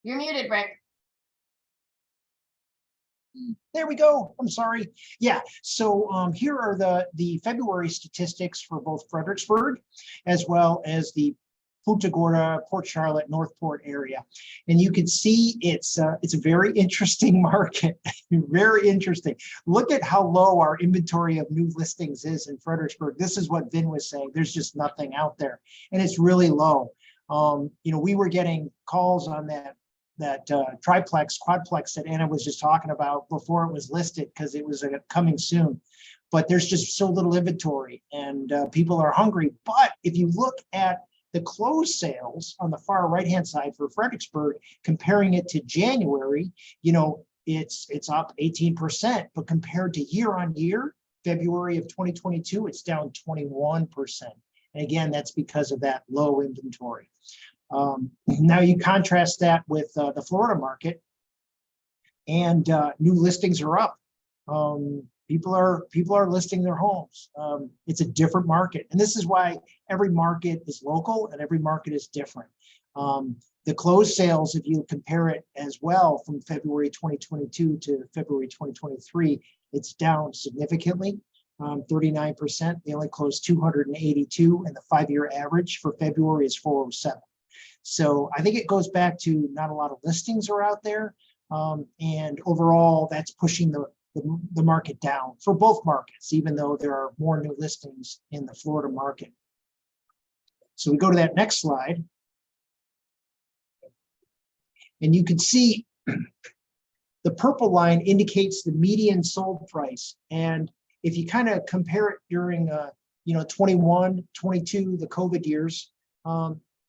You're muted, Rick. There we go. I'm sorry. Yeah. So here are the February statistics for both Fredericksburg as well as the Punta Gorda, Port Charlotte, Northport area. And you can see it's a very interesting market. Very interesting. Look at how low our inventory of new listings is in Fredericksburg. This is what Vin was saying. There's just nothing out there, and it's really low. We were getting calls on that triplex, quadplex that Anna was just talking about before it was listed because it was coming soon. But there's just so little inventory, and people are hungry. But if you look at the closed sales on the far right-hand side for Fredericksburg, comparing it to January, it's up 18%. But compared to year on year, February of 2022, it's down 21%. And again, that's because of that low inventory. Now you contrast that with the Florida market, and new listings are up. People are listing their homes. It's a different market, and this is why every market is local and every market is different. The closed sales, if you compare it as well from February 2022 to February 2023, it's down significantly. 39%. They only closed 282, and the 5-year average for February is 407. So I think it goes back to not a lot of listings are out there, and overall that's pushing the market down for both markets, even though there are more new listings in the Florida market. So we go to that next slide, and you can see the purple line indicates the median sold price. And if you kind of compare it during 21, 22, the COVID years,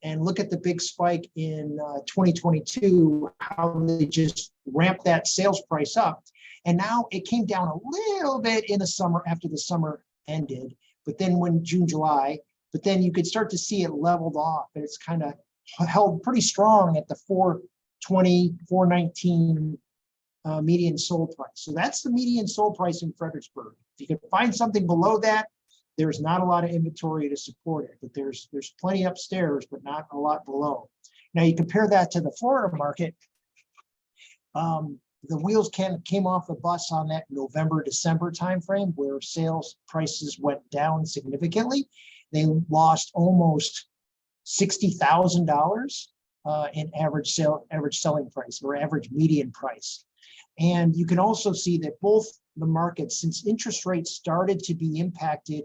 and look at the big spike in 2022, how they just ramped that sales price up. And now it came down a little bit in the summer after the summer ended, but then when June, July, but then you could start to see it leveled off, and it's kind of held pretty strong at the 420, 419 median sold price. So that's the median sold price in Fredericksburg. If you can find something below that, there's not a lot of inventory to support it, but there's plenty upstairs, but not a lot below. Now you compare that to the Florida market. The wheels came off the bus on that November, December timeframe, where sales prices went down significantly. They lost almost $60,000 in average selling price, or average median price. And you can also see that both the markets, since interest rates started to be impacted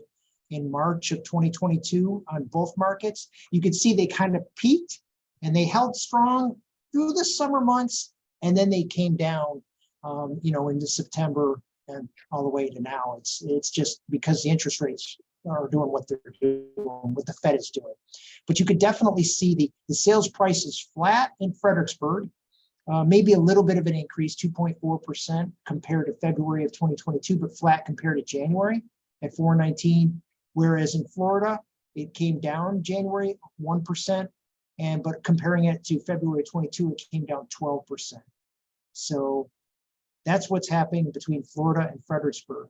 in March of 2022 on both markets, you can see they kind of peaked and they held strong through the summer months, and then they came down, into September and all the way to now. It's just because the interest rates are doing what they're doing, what the Fed is doing. But you could definitely see the sales price is flat in Fredericksburg, maybe a little bit of an increase, 2.4% compared to February of 2022, but flat compared to January at 419. Whereas in Florida, it came down January 1%, but comparing it to February 22, it came down 12%. So that's what's happening between Florida and Fredericksburg.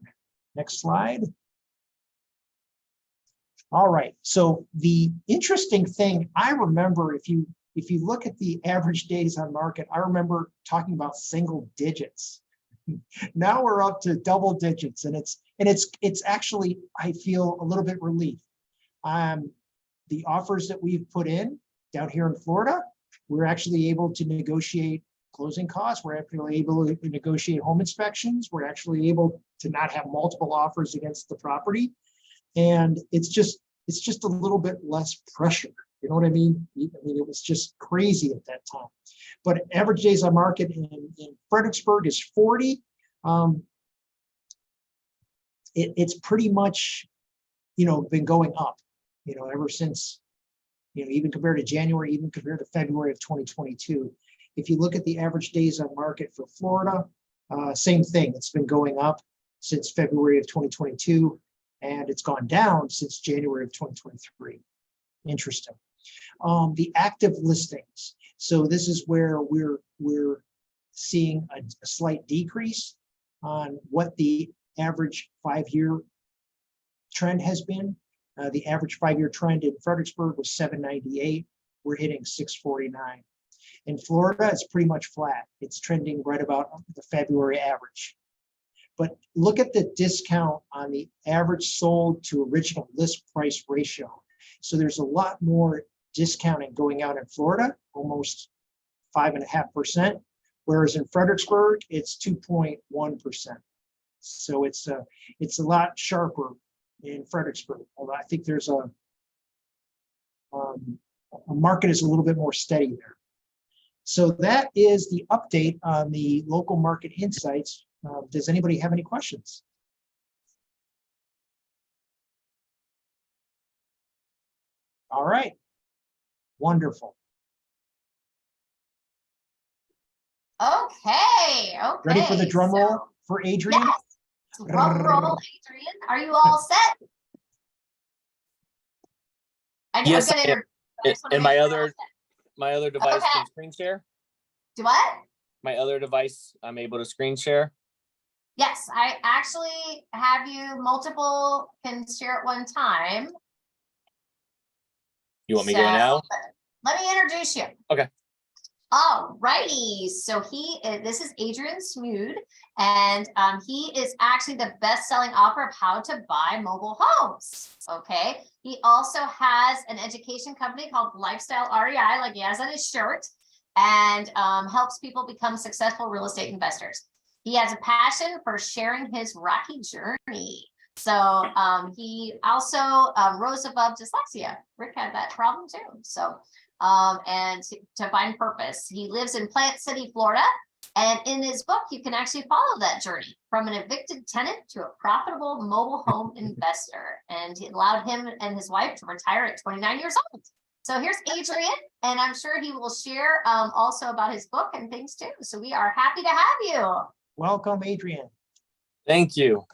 Next slide. All right. So the interesting thing, I remember if you look at the average days on market, I remember talking about single digits. Now we're up to double digits, and it's actually, I feel a little bit relief. The offers that we've put in down here in Florida, we're actually able to negotiate closing costs. We're actually able to negotiate home inspections. We're actually able to not have multiple offers against the property, and it's just a little bit less pressure. You know what I mean? It was just crazy at that time. But average days on market in Fredericksburg is 40. It's pretty much, been going up, ever since, even compared to January, even compared to February of 2022. If you look at the average days on market for Florida, same thing. It's been going up since February of 2022, and it's gone down since January of 2023. Interesting. The active listings. So this is where we're seeing a slight decrease on what the average 5-year trend has been. The average 5-year trend in Fredericksburg was 798. We're hitting 649. In Florida, it's pretty much flat. It's trending right about the February average. But look at the discount on the average sold to original list price ratio. So there's a lot more discounting going out in Florida, almost 5.5%, whereas in Fredericksburg, it's 2.1%. So it's a lot sharper in Fredericksburg. Although I think there's a market is a little bit more steady there. So that is the update on the local market insights. Does anybody have any questions? All right, wonderful. Okay. Ready for the drum roll for Adrian? Yes. Drum roll, Adrian. Are you all set? Yes, and my other device can screen share. Do what? My other device, I'm able to screen share. Yes, I actually have you multiple can share at one time. You want me to go now? Let me introduce you. Okay. All righty. So this is Adrian Smude, and he is actually the best-selling author of How to Buy Mobile Homes. Okay. He also has an education company called Lifestyle REI, like he has on his shirt, and helps people become successful real estate investors. He has a passion for sharing his rocky journey. So he also rose above dyslexia. Rick had that problem too. So and to find purpose. He lives in Plant City, Florida. And in his book, you can actually follow that journey from an evicted tenant to a profitable mobile home investor. And it allowed him and his wife to retire at 29 years old. So here's Adrian, and I'm sure he will share also about his book and things too. So we are happy to have you. Welcome, Adrian. Thank you.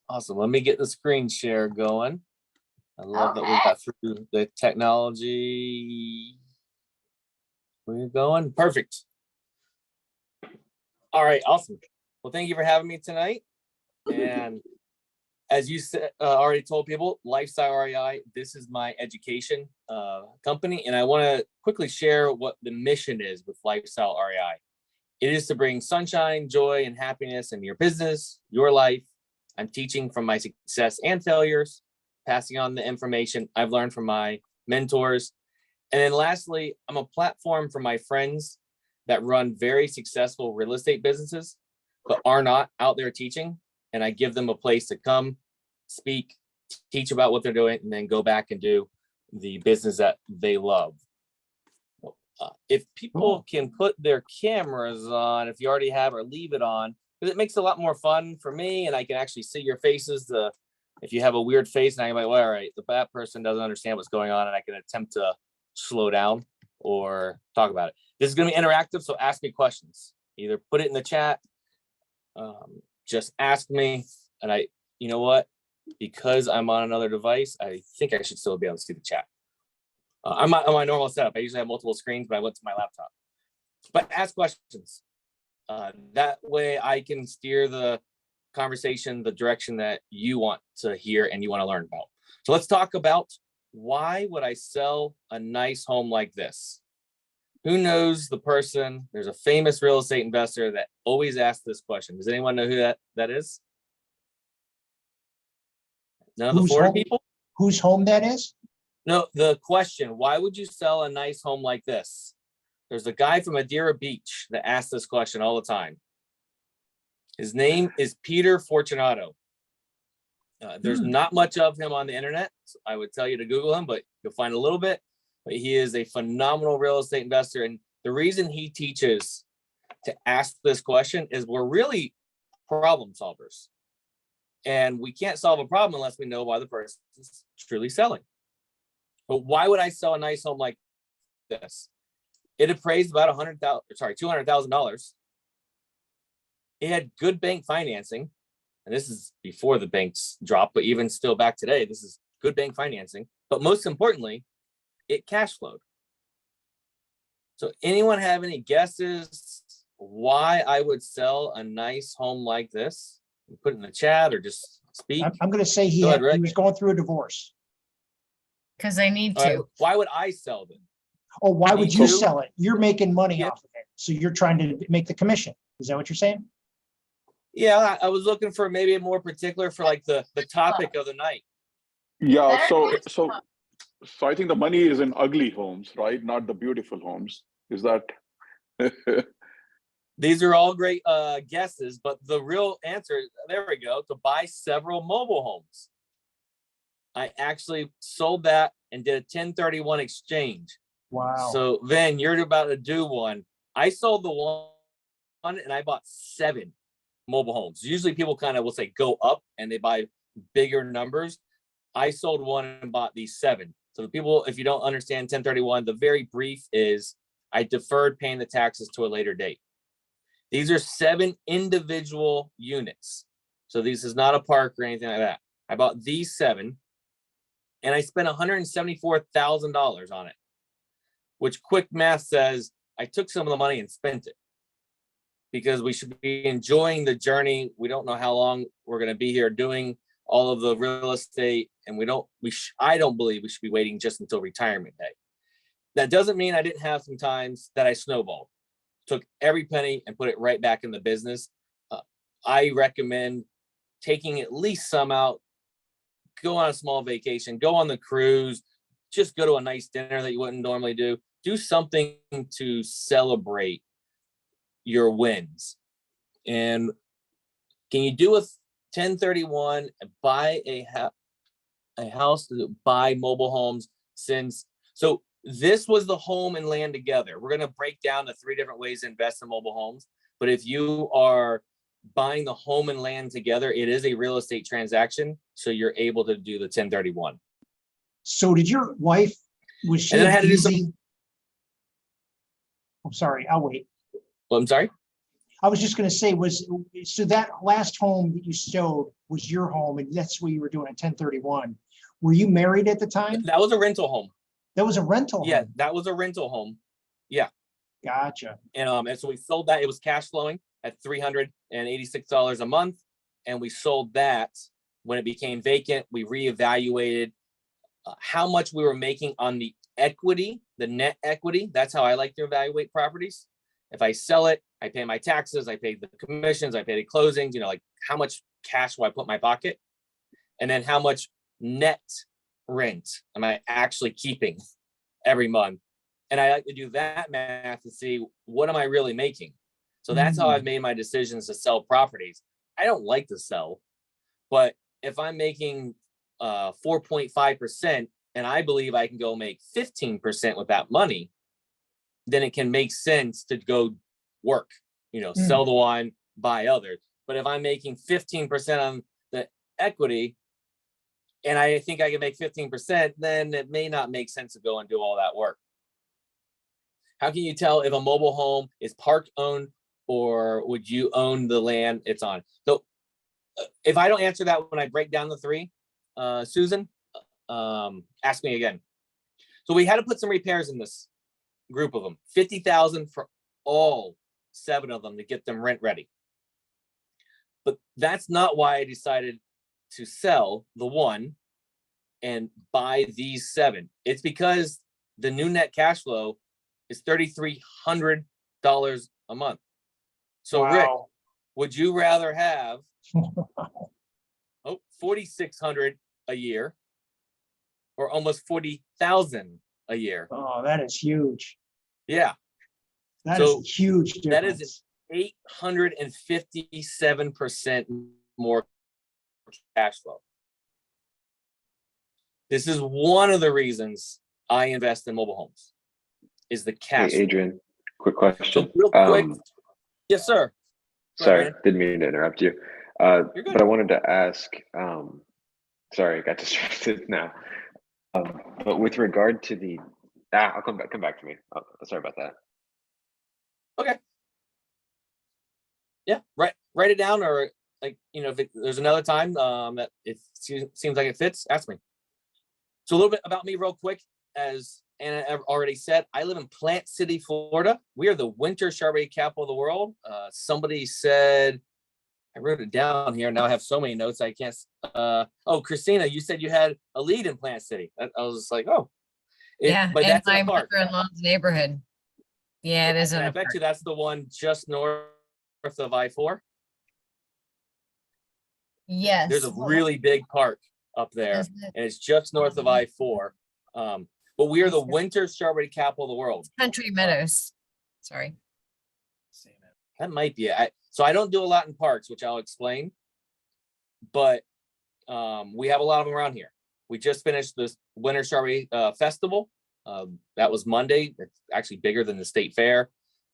Awesome. Let me get the screen share going. I love that we got through the technology. We're going perfect. All right, awesome. Well, thank you for having me tonight. And as you said, already told people, Lifestyle REI, this is my education company. And I want to quickly share what the mission is with Lifestyle REI. It is to bring sunshine, joy, and happiness in your business, your life. I'm teaching from my success and failures, passing on the information I've learned from my mentors. And then lastly, I'm a platform for my friends that run very successful real estate businesses, but are not out there teaching. And I give them a place to come, speak, teach about what they're doing, and then go back and do the business that they love. If people can put their cameras on, if you already have, or leave it on, because it makes it a lot more fun for me, and I can actually see your faces. If you have a weird face, and I'm like, well, all right, that person doesn't understand what's going on, and I can attempt to slow down or talk about it. This is going to be interactive, so ask me questions. Either put it in the chat, just ask me, and you know what? Because I'm on another device, I think I should still be able to see the chat. I'm on my normal setup. I usually have multiple screens, but I went to my laptop. But ask questions. That way I can steer the conversation, the direction that you want to hear and you want to learn about. So let's talk about, why would I sell a nice home like this? Who knows the person? There's a famous real estate investor that always asks this question. Does anyone know who that is? None of the Florida people? Whose home that is? No, the question, why would you sell a nice home like this? There's a guy from Madeira Beach that asks this question all the time. His name is Peter Fortunato. There's not much of him on the internet. So I would tell you to Google him, but you'll find a little bit. But he is a phenomenal real estate investor. And the reason he teaches to ask this question is we're really problem solvers. And we can't solve a problem unless we know why the person is truly selling. But why would I sell a nice home like this? It appraised about $200,000. It had good bank financing. And this is before the banks dropped, but even still back today, this is good bank financing. But most importantly, it cash flowed. So anyone have any guesses why I would sell a nice home like this? Put it in the chat or just speak. I'm going to say he was going through a divorce. Because I need to. Why would I sell them? Oh, why would you Me too. sell it? You're making money Yeah. off of it. So you're trying to make the commission. Is that what you're saying? Yeah, I was looking for maybe a more particular for like the topic of the night. Yeah, Better- so I think the money is in ugly homes, right? Not the beautiful homes. Is that? These are all great guesses, but the real answer, there we go, to buy several mobile homes. I actually sold that and did a 1031 exchange. Wow. So then you're about to do one. I sold the one and I bought 7 mobile homes. Usually people kind of will say go up and they buy bigger numbers. I sold one and bought these 7. So the people, if you don't understand 1031, the very brief is I deferred paying the taxes to a later date. These are 7 individual units. So this is not a park or anything like that. I bought these 7 and I spent $174,000 on it, which quick math says I took some of the money and spent it because we should be enjoying the journey. We don't know how long we're going to be here doing all of the real estate. And I don't believe we should be waiting just until retirement day. That doesn't mean I didn't have some times that I snowballed, took every penny and put it right back in the business. I recommend taking at least some out, go on a small vacation, go on the cruise, just go to a nice dinner that you wouldn't normally do. Do something to celebrate your wins. And can you do a 1031 and buy a house, buy mobile homes? So this was the home and land together. We're going to break down the 3 different ways to invest in mobile homes. But if you are buying the home and land together, it is a real estate transaction. So you're able to do the 1031. So did your wife, was she And then I had to do easy? I'm sorry, I'll wait. Well, I'm sorry. I was just going to say, so that last home that you sold was your home, and that's what you were doing at 1031. Were you married at the time? That was a rental home. That was a rental Yeah, home. that was a rental home. Yeah. Gotcha. And so we sold that. It was cash flowing at $386 a month. And we sold that when it became vacant. We reevaluated how much we were making on the equity, the net equity. That's how I like to evaluate properties. If I sell it, I pay my taxes, I pay the commissions, I pay the closings, like how much cash will I put in my pocket? And then how much net rent am I actually keeping every month? And I like to do that math to see what am I really making. So that's how I've made my decisions to sell properties. I don't like to sell, but if I'm making 4.5% and I believe I can go make 15% with that money, then it can make sense to go work, sell the one, buy others. But if I'm making 15% on the equity and I think I can make 15%, then it may not make sense to go and do all that work. How can you tell if a mobile home is park owned or would you own the land it's on? So if I don't answer that when I break down the 3, Susan, ask me again. So we had to put some repairs in this group of them, $50,000 for all 7 of them to get them rent ready. But that's not why I decided to sell the one and buy these 7. It's because the new net cash flow is $3,300 a month. So Wow. Rick, would you rather have $4,600 a year or almost $40,000 a year? Oh, that is huge. Yeah. That is So a huge difference. That is an 857% more cash flow. This is one of the reasons I invest in mobile homes, is the cash. Hey, Adrian, quick question. So real quick, yes, sir. Sorry, didn't mean to interrupt you. You're good. But I wanted to ask, sorry, I got distracted now. But with regard to the, I'll come back to me. Sorry about that. Okay. Yeah, write it down, or if there's another time that it seems like it fits, ask me. So a little bit about me real quick. As Anna already said, I live in Plant City, Florida. We are the winter Chardonnay capital of the world. Somebody said, I wrote it down here. Now I have so many notes I can't. Oh, Christina, you said you had a lead in Plant City. I was just like, oh. Yeah, But in that's in my a park. mother-in-law's neighborhood. Yeah, it is in I a bet park. you that's the one just north of I-4. Yes. There's a really big park up there, Is it and it's just north of I-4. But we are the winter strawberry capital of the world. Country Meadows? Sorry. That might be it. So I don't do a lot in parks, which I'll explain. But we have a lot of them around here. We just finished this Winter Strawberry Festival. That was Monday. It's actually bigger than the state fair.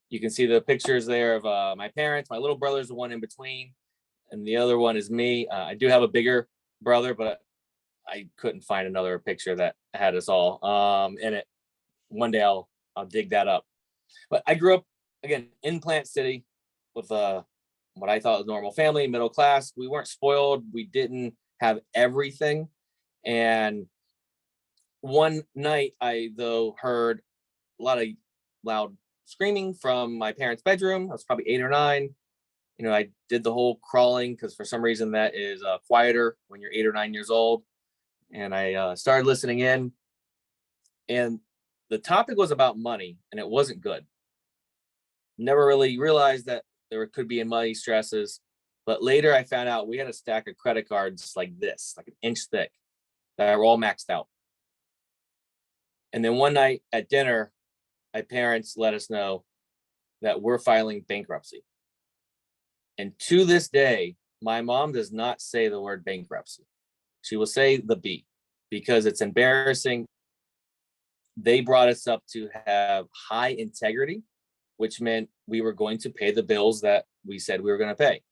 You can see the pictures there of my parents. My little brother's the one in between, and the other one is me. I do have a bigger brother, but I couldn't find another picture that had us all in it. One day I'll dig that up. But I grew up again in Plant City with what I thought was a normal family, middle class. We weren't spoiled. We didn't have everything. And one night I though heard a lot of loud screaming from my parents' bedroom. I was probably 8 or 9. You know, I did the whole crawling because for some reason that is quieter when you're 8 or 9 years old. And I started listening in, and the topic was about money, and it wasn't good. Never really realized that there could be money stresses, but later I found out we had a stack of credit cards like this, like an inch thick, that were all maxed out. And then one night at dinner, my parents let us know that we're filing bankruptcy. And to this day, my mom does not say the word bankruptcy. She will say the B, because it's embarrassing. They brought us up to have high integrity, which meant we were going to pay the bills that we said we were going to pay.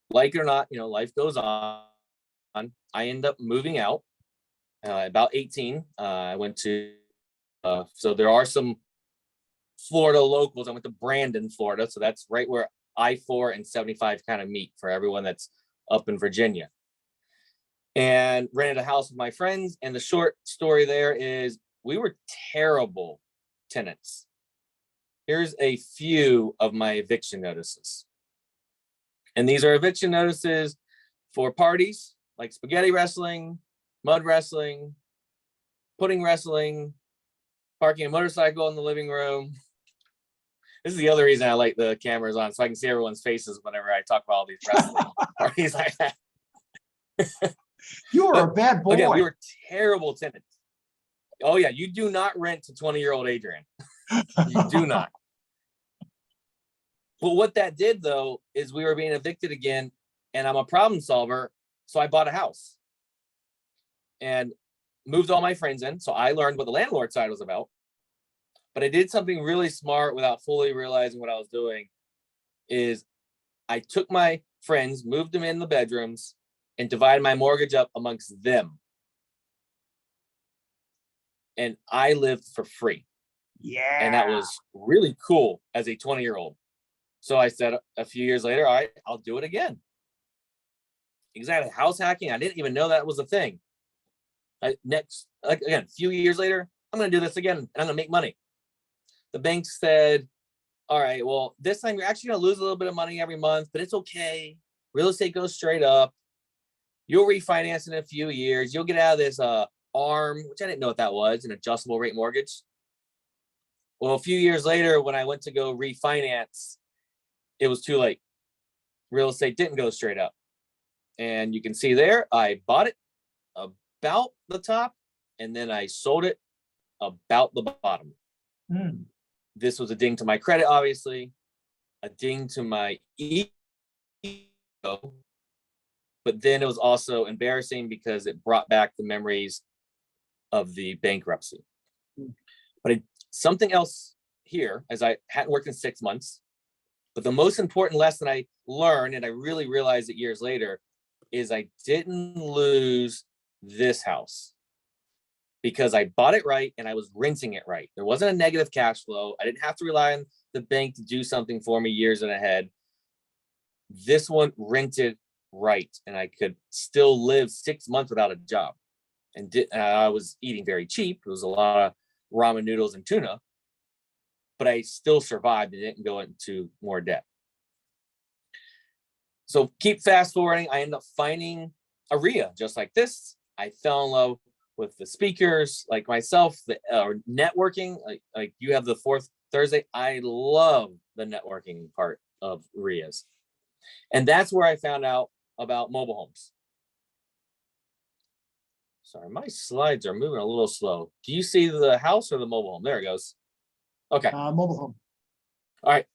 Like it or not, you know, life goes on. I end up moving out about 18. I went to, so there are some Florida locals. I went to Brandon, Florida. So that's right where I-4 and 75 kind of meet for everyone that's up in Virginia. And rented a house with my friends. And the short story there is we were terrible tenants. Here's a few of my eviction notices. And these are eviction notices for parties like spaghetti wrestling, mud wrestling, pudding wrestling, parking a motorcycle in the living room. This is the other reason I like the cameras on, so I can see everyone's faces whenever I talk about all these wrestling parties I have. You are a bad boy. Again, we were terrible tenants. Oh yeah, you do not rent to 20-year-old Adrian. You do not. But what that did though, is we were being evicted again, and I'm a problem solver. So I bought a house and moved all my friends in. So I learned what the landlord side was about, but I did something really smart without fully realizing what I was doing. Is I took my friends, moved them in the bedrooms, and divided my mortgage up amongst them. And I lived for free. Yeah. And that was really cool as a 20-year-old. So I said a few years later, all right, I'll do it again. Exactly. House hacking. I didn't even know that was a thing. Again, a few years later, I'm going to do this again and I'm going to make money. The bank said, all right, well, this time you're actually going to lose a little bit of money every month, but it's okay. Real estate goes straight up. You'll refinance in a few years. You'll get out of this ARM, which I didn't know what that was, an adjustable rate mortgage. Well, a few years later, when I went to go refinance, it was too late. Real estate didn't go straight up. And you can see there, I bought it about the top, and then I sold it about the bottom. This was a ding to my credit, obviously, a ding to my ego, but then it was also embarrassing because it brought back the memories of the bankruptcy. But something else here, as I hadn't worked in 6 months, but the most important lesson I learned, and I really realized it years later, is I didn't lose this house because I bought it right and I was renting it right. There wasn't a negative cash flow. I didn't have to rely on the bank to do something for me years in ahead. This one rented right, and I could still live 6 months without a job. And I was eating very cheap. It was a lot of ramen noodles and tuna, but I still survived and didn't go into more debt. So keep fast forwarding. I ended up finding a REIA just like this. I fell in love with the speakers, like myself, or networking, like you have the fourth Thursday. I love the networking part of REIAs. And that's where I found out about mobile homes. Sorry, my slides are moving a little slow. Do you see the house or the mobile home? There it goes. Okay. Mobile home. All right.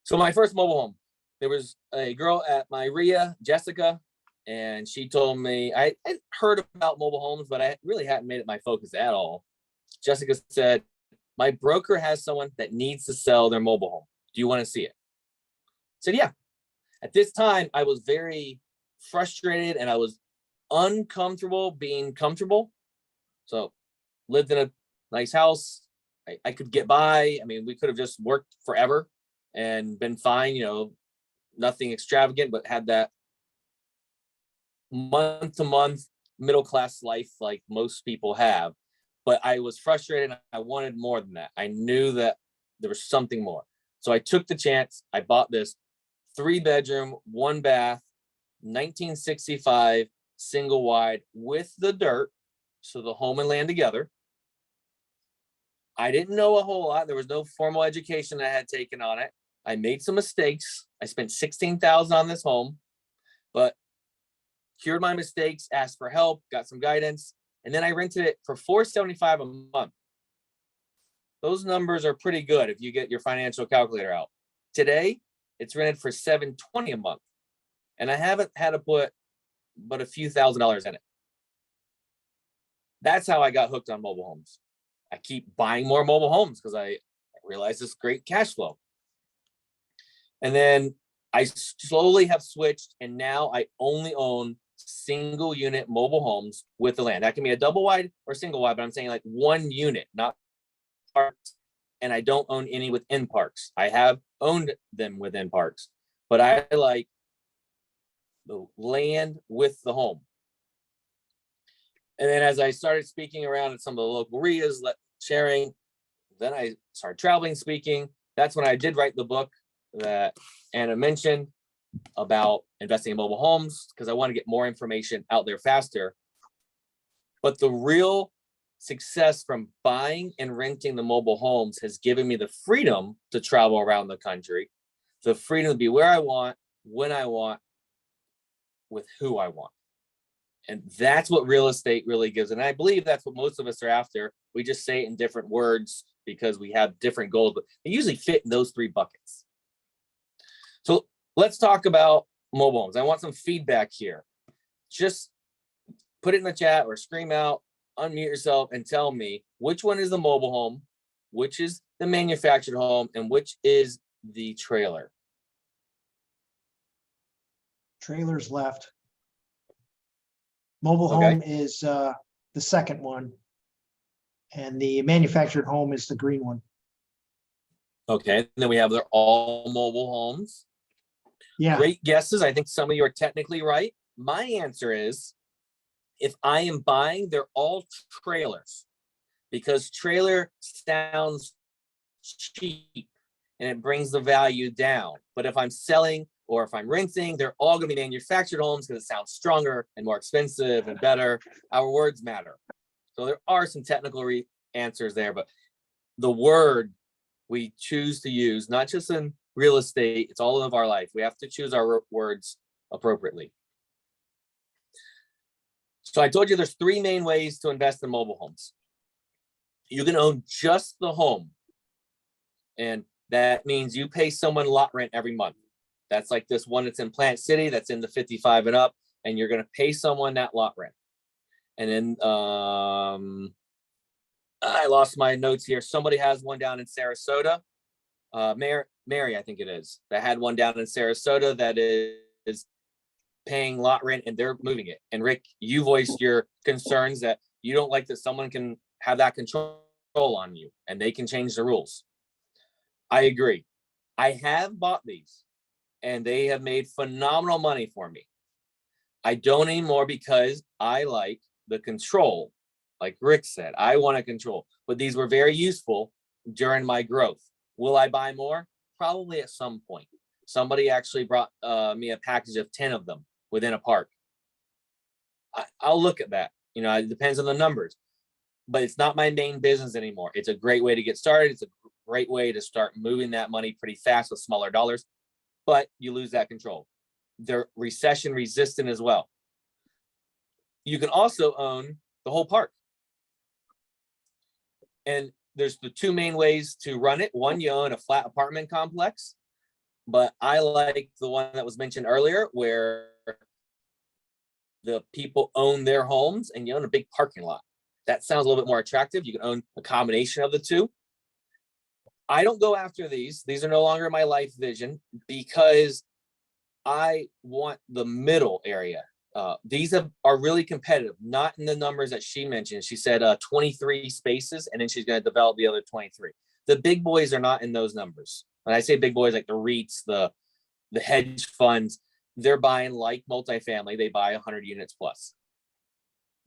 So my first mobile home, there was a girl at my REIA, Jessica, and she told me, I heard about mobile homes, but I really hadn't made it my focus at all. Jessica said, my broker has someone that needs to sell their mobile home. Do you want to see it? I said, yeah. At this time, I was very frustrated and I was uncomfortable being comfortable. So lived in a nice house. I could get by. I mean, we could have just worked forever and been fine, nothing extravagant, but had that month to month middle class life like most people have. But I was frustrated. And I wanted more than that. I knew that there was something more. So I took the chance. I bought this 3-bedroom, 1-bath, 1965 single wide with the dirt. So the home and land together. I didn't know a whole lot. There was no formal education I had taken on it. I made some mistakes. I spent $16,000 on this home, but cured my mistakes, asked for help, got some guidance, and then I rented it for $475 a month. Those numbers are pretty good if you get your financial calculator out. Today, it's rented for $720 a month, and I haven't had to put but a few $1,000s in it. That's how I got hooked on mobile homes. I keep buying more mobile homes because I realized this great cash flow. And then I slowly have switched, and now I only own single unit mobile homes with the land. That can be a double wide or single wide, but I'm saying like one unit, not parks. And I don't own any within parks. I have owned them within parks, but I like the land with the home. And then as I started speaking around at some of the local REIAs, sharing, then I started traveling, speaking. That's when I did write the book that Anna mentioned about investing in mobile homes, because I want to get more information out there faster. But the real success from buying and renting the mobile homes has given me the freedom to travel around the country, the freedom to be where I want, when I want, with who I want. And that's what real estate really gives. And I believe that's what most of us are after. We just say it in different words because we have different goals, but they usually fit in those 3 buckets. So let's talk about mobile homes. I want some feedback here. Just put it in the chat or scream out, unmute yourself and tell me which one is the mobile home, which is the manufactured home, and which is the trailer. Trailers left. Mobile Okay. home is the second one. And the manufactured home is the green one. Okay, and then we have they're all mobile homes. Yeah. Great guesses. I think some of you are technically right. My answer is, if I am buying, they're all trailers, because trailer sounds cheap and it brings the value down. But if I'm selling or if I'm renting, they're all going to be manufactured homes because it sounds stronger and more expensive and better. Our words matter. So there are some technical answers there, but the word we choose to use, not just in real estate, it's all of our life. We have to choose our words appropriately. So I told you there's 3 main ways to invest in mobile homes. You can own just the home, and that means you pay someone lot rent every month. That's like this one that's in Plant City, that's in the 55 and up, and you're going to pay someone that lot rent. And then I lost my notes here. Somebody has one down in Sarasota. Mary, I think it is, that had one down in Sarasota that is paying lot rent and they're moving it. And Rick, you voiced your concerns that you don't like that someone can have that control on you and they can change the rules. I agree. I have bought these and they have made phenomenal money for me. I don't anymore because I like the control. Like Rick said, I want to control, but these were very useful during my growth. Will I buy more? Probably at some point. Somebody actually brought me a package of 10 of them within a park. I'll look at that. You know, it depends on the numbers, but it's not my main business anymore. It's a great way to get started. It's a great way to start moving that money pretty fast with smaller dollars, but you lose that control. They're recession resistant as well. You can also own the whole park. And there's the two main ways to run it. One, you own a flat apartment complex, but I like the one that was mentioned earlier where the people own their homes and you own a big parking lot. That sounds a little bit more attractive. You can own a combination of the two. I don't go after these. These are no longer my life vision because I want the middle area. These are really competitive, not in the numbers that she mentioned. She said 23 spaces, and then she's going to develop the other 23. The big boys are not in those numbers. When I say big boys, like the REITs, the hedge funds, they're buying like multifamily. They buy 100 units plus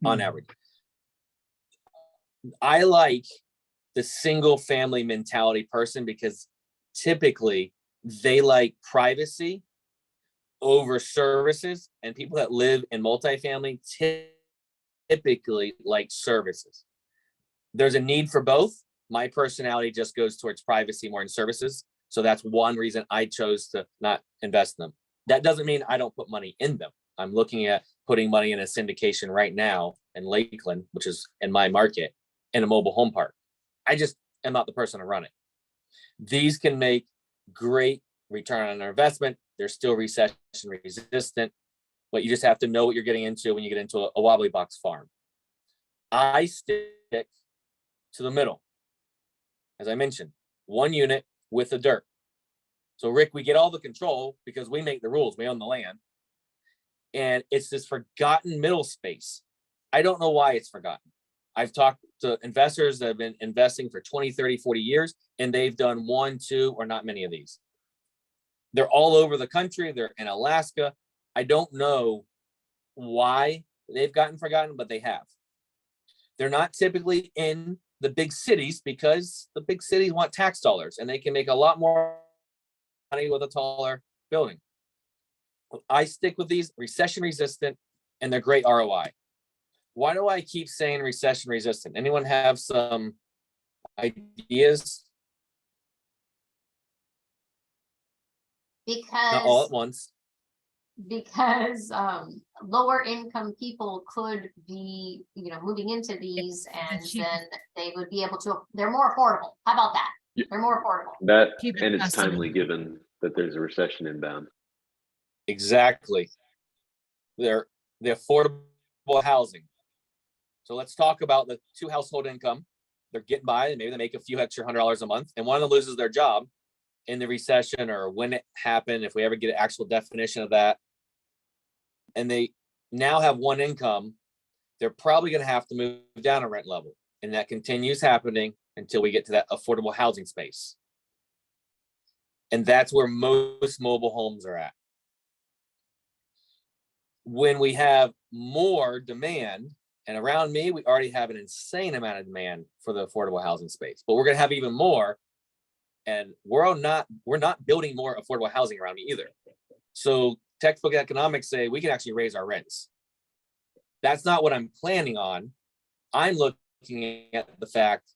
on average. I like the single family mentality person because typically they like privacy over services, and people that live in multifamily typically like services. There's a need for both. My personality just goes towards privacy more than services. So that's one reason I chose to not invest in them. That doesn't mean I don't put money in them. I'm looking at putting money in a syndication right now in Lakeland, which is in my market, in a mobile home park. I just am not the person to run it. These can make great return on their investment. They're still recession resistant, but you just have to know what you're getting into when you get into a wobbly box farm. I stick to the middle. As I mentioned, one unit with the dirt. So Rick, we get all the control because we make the rules. We own the land. And it's this forgotten middle space. I don't know why it's forgotten. I've talked to investors that have been investing for 20, 30, 40 years, and they've done one, two, or not many of these. They're all over the country. They're in Alaska. I don't know why they've gotten forgotten, but they have. They're not typically in the big cities because the big cities want tax dollars and they can make a lot more money with a taller building. I stick with these recession resistant and they're great ROI. Why do I keep saying recession resistant? Anyone have some ideas? Not all at once. Because lower income people could be, moving into these, and then they would be able to, they're more affordable. How about that? Yeah. They're more affordable. That, Cheaper and it's custody. timely given that there's a recession inbound. Exactly. They're the affordable housing. So let's talk about the two household income. They're getting by, and maybe they make a few extra $100 a month, and one of them loses their job in the recession or when it happened, if we ever get an actual definition of that, and they now have one income, they're probably going to have to move down a rent level. And that continues happening until we get to that affordable housing space. And that's where most mobile homes are at. When we have more demand, and around me, we already have an insane amount of demand for the affordable housing space, but we're going to have even more. And we're not building more affordable housing around me either. So textbook economics say we can actually raise our rents. That's not what I'm planning on. I'm looking at the fact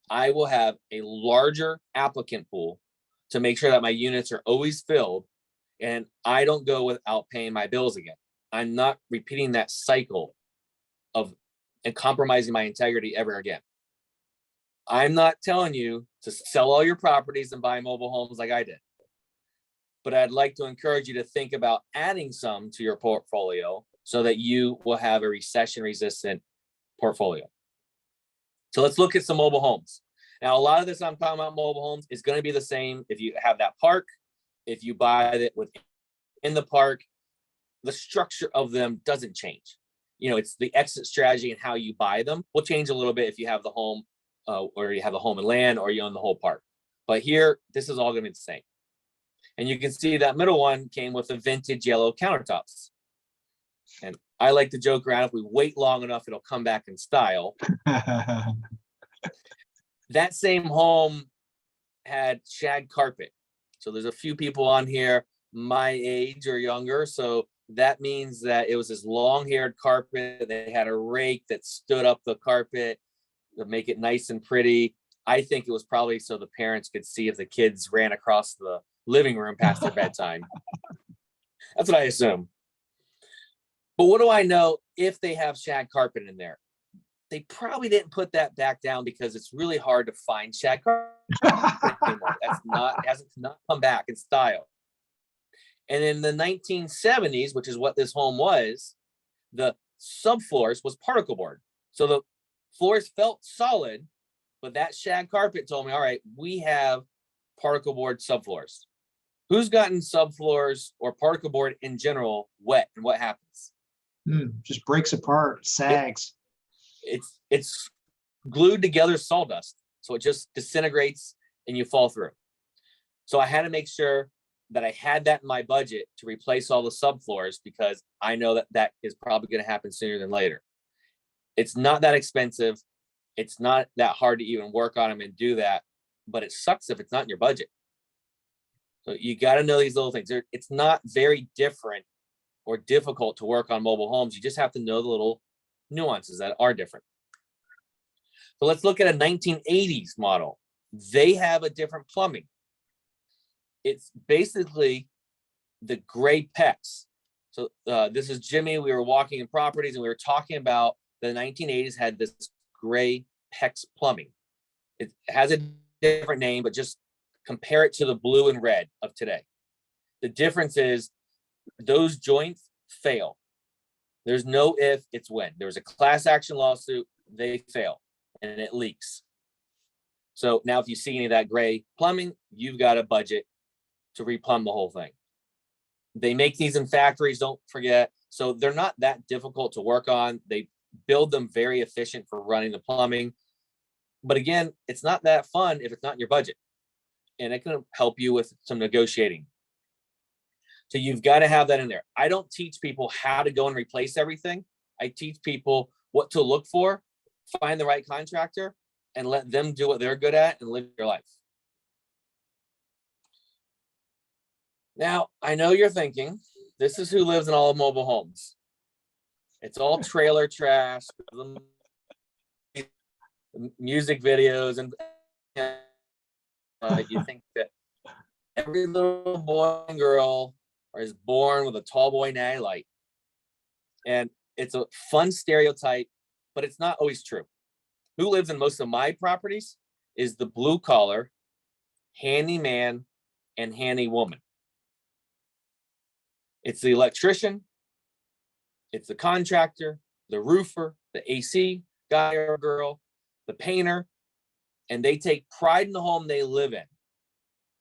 I will have a larger applicant pool to make sure that my units are always filled and I don't go without paying my bills again. I'm not repeating that cycle of and compromising my integrity ever again. I'm not telling you to sell all your properties and buy mobile homes like I did. But I'd like to encourage you to think about adding some to your portfolio so that you will have a recession-resistant portfolio. So let's look at some mobile homes. Now, a lot of this I'm talking about mobile homes is going to be the same if you have that park, if you buy it within the park, the structure of them doesn't change. It's the exit strategy and how you buy them will change a little bit if you have the home or you have a home and land or you own the whole park. But here, this is all going to be the same. And you can see that middle one came with the vintage yellow countertops. And I like to joke around, if we wait long enough, it'll come back in style. That same home had shag carpet. So there's a few people on here my age or younger. So that means that it was this long-haired carpet. They had a rake that stood up the carpet to make it nice and pretty. I think it was probably so the parents could see if the kids ran across the living room past their bedtime. That's what I assume. But what do I know if they have shag carpet in there? They probably didn't put that back down because it's really hard to find shag carpet anymore. Hasn't come back in style. And in the 1970s, which is what this home was, the subfloors was particle board. So the floors felt solid, but that shag carpet told me, all right, we have particle board subfloors. Who's gotten subfloors or particle board in general wet, and what happens? Just breaks apart, sags. It's glued together sawdust, so it just disintegrates and you fall through. So I had to make sure that I had that in my budget to replace all the subfloors, because I know that is probably going to happen sooner than later. It's not that expensive. It's not that hard to even work on them and do that, but it sucks if it's not in your budget. So you got to know these little things. It's not very different or difficult to work on mobile homes. You just have to know the little nuances that are different. So let's look at a 1980s model. They have a different plumbing. It's basically the gray PEX. So this is Jimmy. We were walking in properties and we were talking about the 1980s had this gray PEX plumbing. It has a different name, but just compare it to the blue and red of today. The difference is those joints fail. There's no if, it's when. There was a class action lawsuit, they fail, and it leaks. So now if you see any of that gray plumbing, you've got a budget to replumb the whole thing. They make these in factories, don't forget. So they're not that difficult to work on. They build them very efficient for running the plumbing. But again, it's not that fun if it's not in your budget. And it can help you with some negotiating. So you've got to have that in there. I don't teach people how to go and replace everything. I teach people what to look for, find the right contractor, and let them do what they're good at and live their life. Now, I know you're thinking, this is who lives in all mobile homes. It's all trailer trash, music videos, and you think that every little boy and girl is born with a tall boy natty light. And it's a fun stereotype, but it's not always true. Who lives in most of my properties is the blue collar, handyman, and handy woman. It's the electrician, it's the contractor, the roofer, the AC guy or girl, the painter, and they take pride in the home they live in.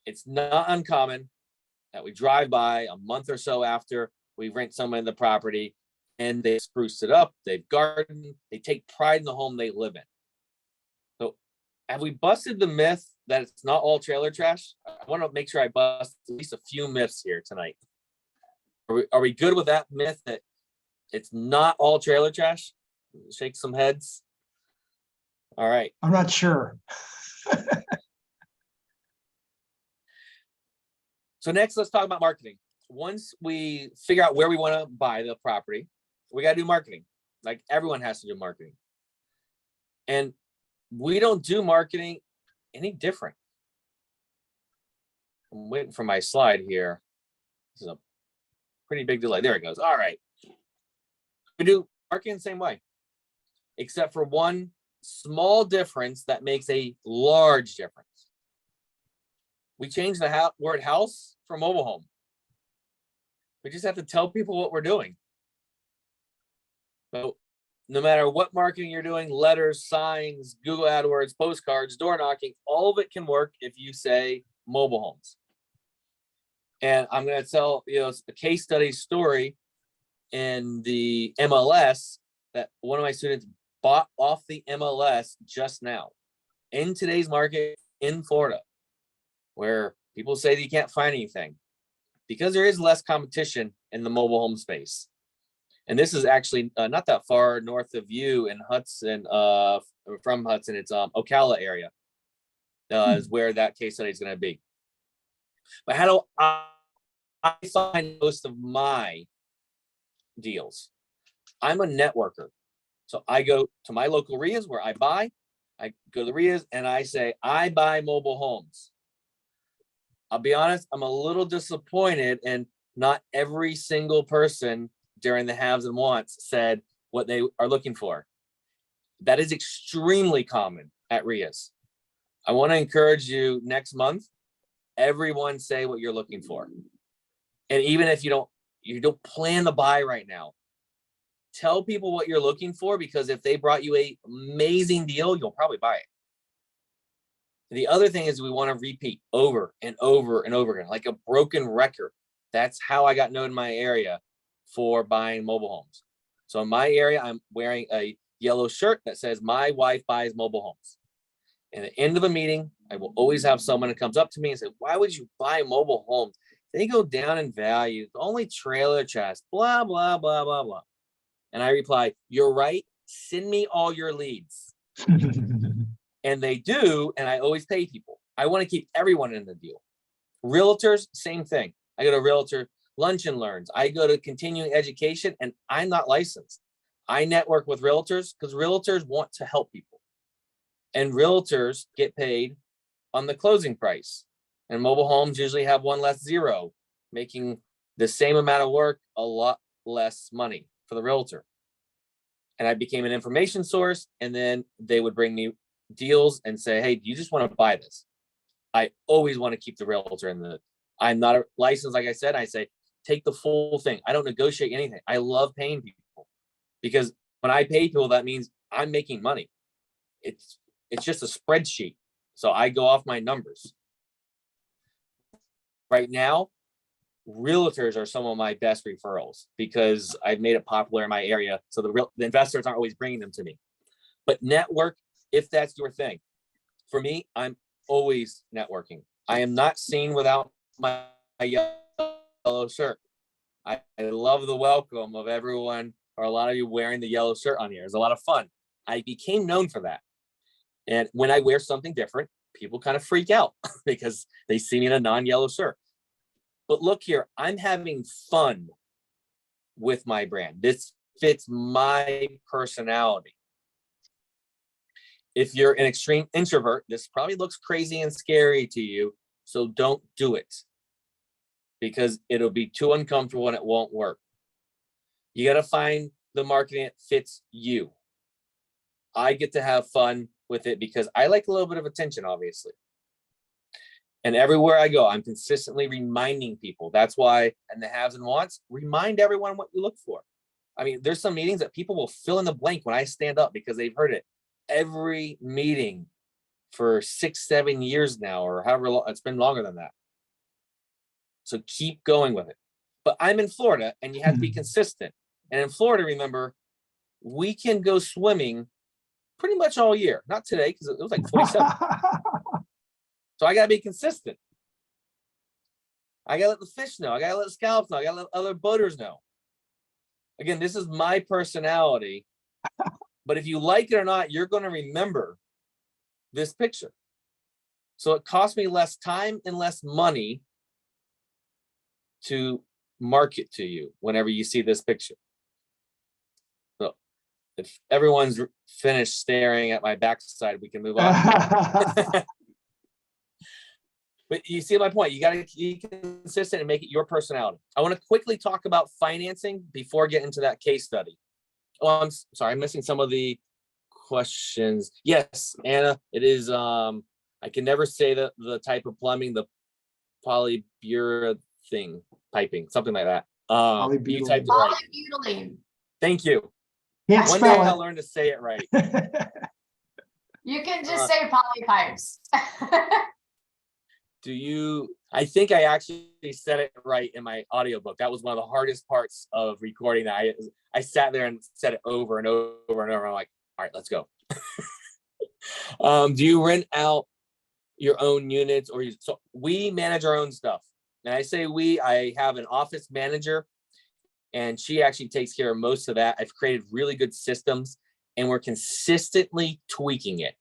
It's not uncommon that we drive by a month or so after we rent someone the property and they spruce it up, they've gardened, they take pride in the home they live in. So have we busted the myth that it's not all trailer trash? I want to make sure I bust at least a few myths here tonight. Are we good with that myth that it's not all trailer trash? Shake some heads. All right. I'm not sure. So next, let's talk about marketing. Once we figure out where we want to buy the property, we got to do marketing. Like everyone has to do marketing. And we don't do marketing any different. I'm waiting for my slide here. This is a pretty big delay. There it goes. All right. We do marketing the same way, except for one small difference that makes a large difference. We changed the word house for mobile home. We just have to tell people what we're doing. So no matter what marketing you're doing, letters, signs, Google AdWords, postcards, door knocking, all of it can work if you say mobile homes. And I'm going to tell a case study story in the MLS that one of my students bought off the MLS just now in today's market in Florida, where people say that you can't find anything because there is less competition in the mobile home space. And this is actually not that far north of you in Hudson, from Hudson, it's Ocala area is where that case study is going to be. But how do I find most of my deals. I'm a networker. So I go to my local REIAs where I go to the REIAs and I say, I buy mobile homes. I'll be honest, I'm a little disappointed, and not every single person during the haves and wants said what they are looking for. That is extremely common at REIAs. I want to encourage you next month, everyone say what you're looking for. And even if you don't plan to buy right now, tell people what you're looking for, because if they brought you an amazing deal, you'll probably buy it. The other thing is we want to repeat over and over and over again, like a broken record. That's how I got known in my area for buying mobile homes. So in my area, I'm wearing a yellow shirt that says, my wife buys mobile homes. And at the end of a meeting, I will always have someone that comes up to me and say, why would you buy mobile homes? They go down in value, only trailer chest, blah, blah, blah, blah, blah. And I reply, you're right. Send me all your leads. And they do, and I always pay people. I want to keep everyone in the deal. Realtors, same thing. I go to realtor lunch and learns. I go to continuing education, and I'm not licensed. I network with realtors because realtors want to help people. And realtors get paid on the closing price. And mobile homes usually have one less zero, making the same amount of work a lot less money for the realtor. And I became an information source, and then they would bring me deals and say, hey, do you just want to buy this? I always want to keep the realtor in the, I'm not a licensed, like I said, I say, take the full thing. I don't negotiate anything. I love paying people, because when I pay people, that means I'm making money. It's just a spreadsheet. So I go off my numbers. Right now, realtors are some of my best referrals because I've made it popular in my area. So the investors aren't always bringing them to me. But network, if that's your thing. For me, I'm always networking. I am not seen without my yellow shirt. I love the welcome of everyone, or a lot of you wearing the yellow shirt on here. It's a lot of fun. I became known for that. And when I wear something different, people kind of freak out because they see me in a non-yellow shirt. But look here, I'm having fun with my brand. This fits my personality. If you're an extreme introvert, this probably looks crazy and scary to you. So don't do it, because it'll be too uncomfortable and it won't work. You got to find the marketing that fits you. I get to have fun with it because I like a little bit of attention, obviously. And everywhere I go, I'm consistently reminding people. That's why in the haves and wants, remind everyone what you look for. I mean, there's some meetings that people will fill in the blank when I stand up because they've heard it every meeting for 6-7 years now, or however long. It's been longer than that. So keep going with it. But I'm in Florida, and you have to be consistent. And in Florida, remember, we can go swimming pretty much all year. Not today, because it was like 47. So I got to be consistent. I got to let the fish know. I got to let the scallops know. I got to let other boaters know. Again, this is my personality. But if you like it or not, you're going to remember this picture. So it costs me less time and less money to market to you whenever you see this picture. So if everyone's finished staring at my backside, we can move on. But you see my point. You got to be consistent and make it your personality. I want to quickly talk about financing before getting into that case study. Oh, I'm sorry, I'm missing some of the questions. Yes, Anna, it is. I can never say the type of plumbing, the polyurethane piping, something like that. You typed it right. Polybutylene. Thank you. Can't One day spell I'll it. learn to say it right. You can just say poly pipes. I think I actually said it right in my audiobook. That was one of the hardest parts of recording that. I sat there and said it over and over and over. I'm like, all right, let's go. Do you rent out your own units, or so we manage our own stuff? And I say I have an office manager, and she actually takes care of most of that. I've created really good systems, and we're consistently tweaking it.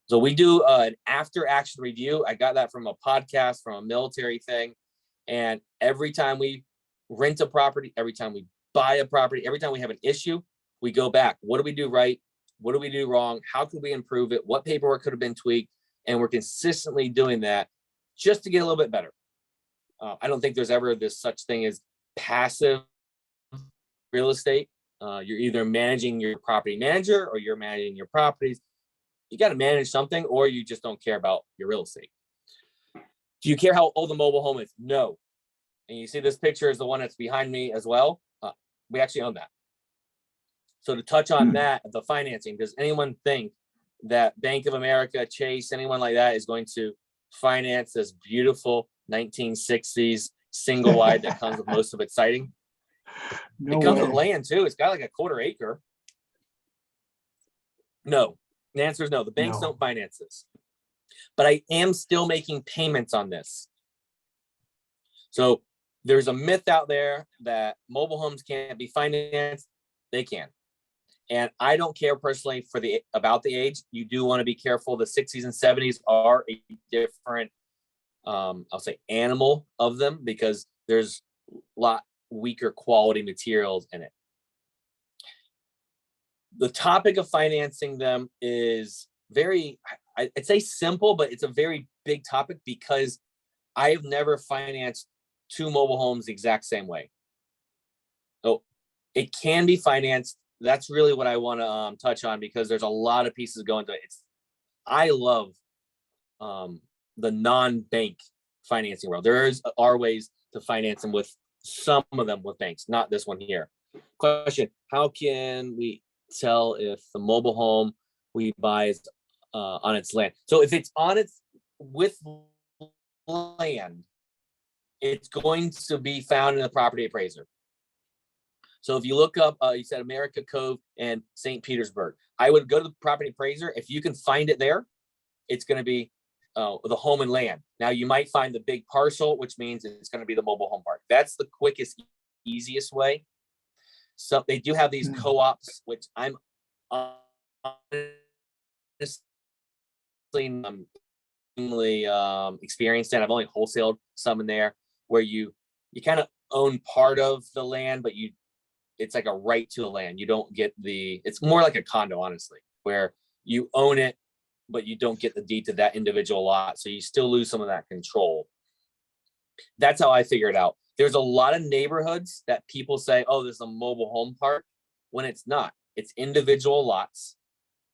So we do an after action review. I got that from a podcast, from a military thing. And every time we rent a property, every time we buy a property, every time we have an issue, we go back. What do we do right? What do we do wrong? How could we improve it? What paperwork could have been tweaked? And we're consistently doing that just to get a little bit better. I don't think there's ever this such thing as passive real estate. You're either managing your property manager or you're managing your properties. You got to manage something, or you just don't care about your real estate. Do you care how old the mobile home is? No. And you see this picture is the one that's behind me as well. We actually own that. So to touch on that, the financing, does anyone think that Bank of America, Chase, anyone like that is going to finance this beautiful 1960s single wide that comes with most of its siding? No It comes way. with land too. It's got like a 1/4 acre. No, the answer is no. The banks No. don't finance this. But I am still making payments on this. So there's a myth out there that mobile homes can't be financed. They can. And I don't care personally about the age. You do want to be careful. The 60s and 70s are a different, I'll say, animal of them, because there's a lot weaker quality materials in it. The topic of financing them is very, I'd say simple, but it's a very big topic because I've never financed 2 mobile homes the exact same way. So it can be financed. That's really what I want to touch on, because there's a lot of pieces going to it. I love the non-bank financing world. There are ways to finance them, with some of them with banks, not this one here. Question: how can we tell if the mobile home we buy is on its land? So if it's on its with land, it's going to be found in the property appraiser. So if you look up, you said America Cove and St. Petersburg, I would go to the property appraiser. If you can find it there, it's going to be the home and land. Now you might find the big parcel, which means it's going to be the mobile home park. That's the quickest, easiest way. So they do have these co-ops, which I'm honestly experienced in. I've only wholesaled some in there, where you kind of own part of the land, but it's like a right to the land. You don't get it's more like a condo, honestly, where you own it, but you don't get the deed to that individual lot. So you still lose some of that control. That's how I figure it out. There's a lot of neighborhoods that people say, oh, there's a mobile home park, when it's not. It's individual lots.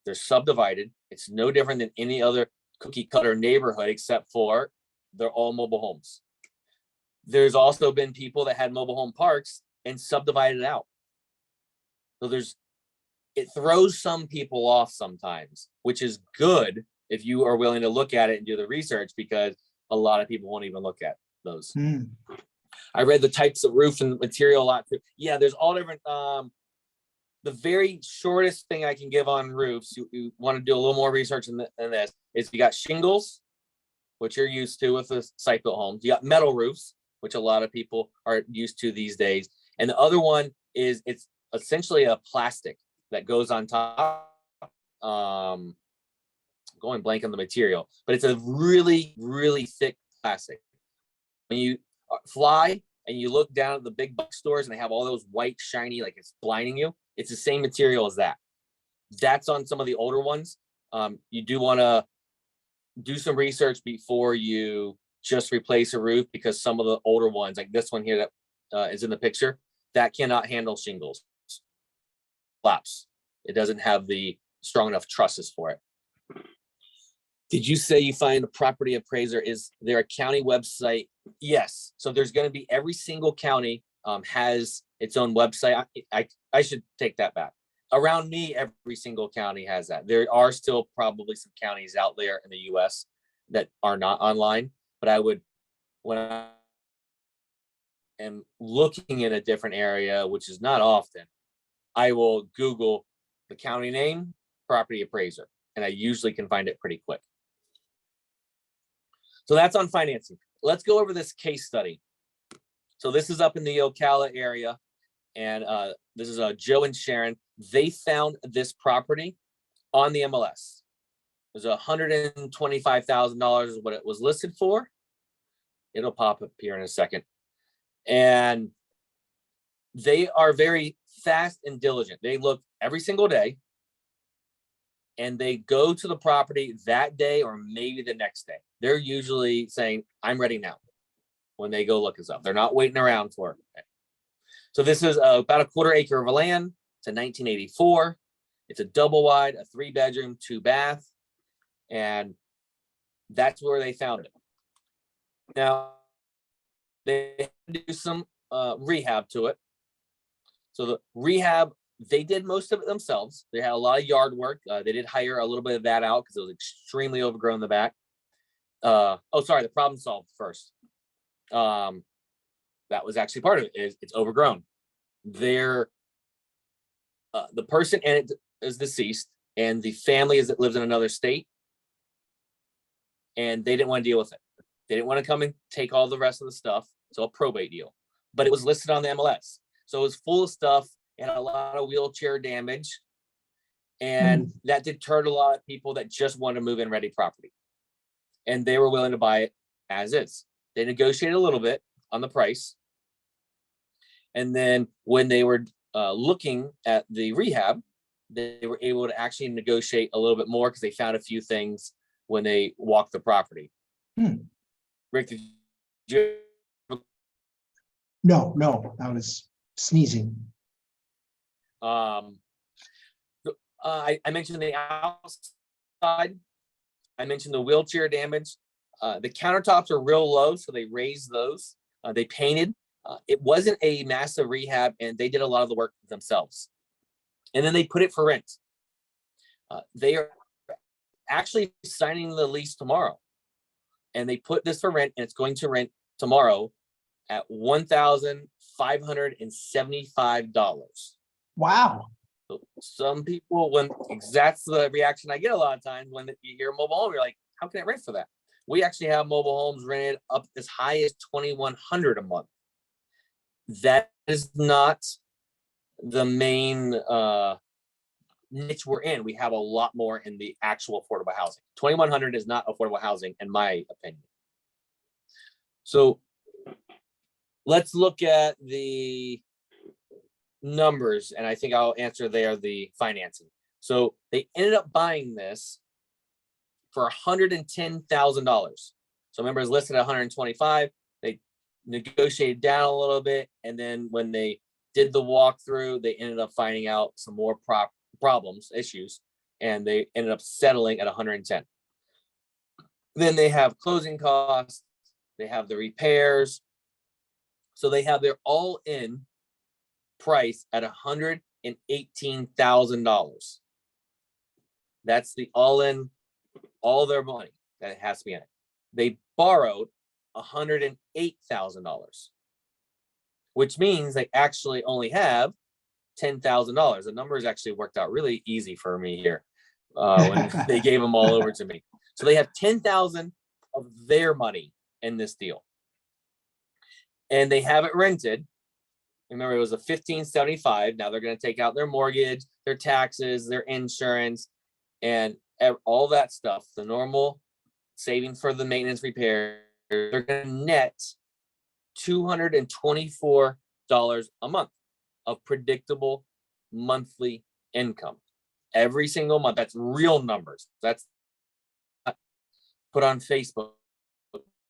They're subdivided. It's no different than any other cookie cutter neighborhood, except for they're all mobile homes. There's also been people that had mobile home parks and subdivided it out. So it throws some people off sometimes, which is good if you are willing to look at it and do the research, because a lot of people won't even look at those. I read the types of roof and material a lot. Yeah, there's all different. The very shortest thing I can give on roofs, you want to do a little more research than this, is you got shingles, which you're used to with the site-built homes. You got metal roofs, which a lot of people are used to these days. And the other one is, it's essentially a plastic that goes on top. Going blank on the material, but it's a really, really thick plastic. When you fly and you look down at the big box stores and they have all those white, shiny, like it's blinding you, it's the same material as that. That's on some of the older ones. You do want to do some research before you just replace a roof, because some of the older ones, like this one here that is in the picture, that cannot handle shingles. Flaps. It doesn't have the strong enough trusses for it. Did you say you find a property appraiser? Is there a county website? Yes. So there's going to be, every single county has its own website. I should take that back. Around me, every single county has that. There are still probably some counties out there in the US that are not online, but I would, when I am looking in a different area, which is not often, I will Google the county name, property appraiser, and I usually can find it pretty quick. So that's on financing. Let's go over this case study. So this is up in the Ocala area, and this is Joe and Sharon. They found this property on the MLS. It was $125,000 is what it was listed for. It'll pop up here in a second. And they are very fast and diligent. They look every single day, and they go to the property that day or maybe the next day. They're usually saying, I'm ready now, when they go look this up. They're not waiting around for it. So this is about a 1/4 acre of land. It's a 1984. It's a double wide, a 3-bedroom, 2-bath. And that's where they found it. Now, they do some rehab to it. So the rehab, they did most of it themselves. They had a lot of yard work. They did hire a little bit of that out because it was extremely overgrown in the back. The problem solved first. That was actually part of it. It's overgrown. The person in it is deceased, and the family lives in another state, and they didn't want to deal with it. They didn't want to come and take all the rest of the stuff. So a probate deal, but it was listed on the MLS. So it was full of stuff. It had a lot of wheelchair damage, and that deterred a lot of people that just wanted to move in ready property, and they were willing to buy it as is. They negotiated a little bit on the price. And then when they were looking at the rehab, they were able to actually negotiate a little bit more because they found a few things when they walked the property. Rick, did you? No, I was sneezing. I mentioned the outside. I mentioned the wheelchair damage. The countertops are real low, so they raised those. They painted. It wasn't a massive rehab, and they did a lot of the work themselves. And then they put it for rent. They are actually signing the lease tomorrow, and they put this for rent, and it's going to rent tomorrow at $1,575. Wow. So some people, that's the reaction I get a lot of times when you hear mobile home, you're like, how can I rent for that? We actually have mobile homes rented up as high as $2,100 a month. That is not the main niche we're in. We have a lot more in the actual affordable housing. $2,100 is not affordable housing, in my opinion. So let's look at the numbers, and I think I'll answer there the financing. So they ended up buying this for $110,000. So remember, it's listed at 125. They negotiated down a little bit, and then when they did the walkthrough, they ended up finding out some more issues, and they ended up settling at 110. Then they have closing costs, they have the repairs, so they have their all-in price at $118,000. That's the all-in, all their money that has to be in it. They borrowed $108,000, which means they actually only have $10,000. The numbers actually worked out really easy for me here when they gave them all over to me. So they have $10,000 of their money in this deal, and they have it rented. Remember, it was a $1,575. Now they're going to take out their mortgage, their taxes, their insurance, and all that stuff. The normal savings for the maintenance repair. They're going to net $224 a month of predictable monthly income every single month. That's real numbers. That's not put on Facebook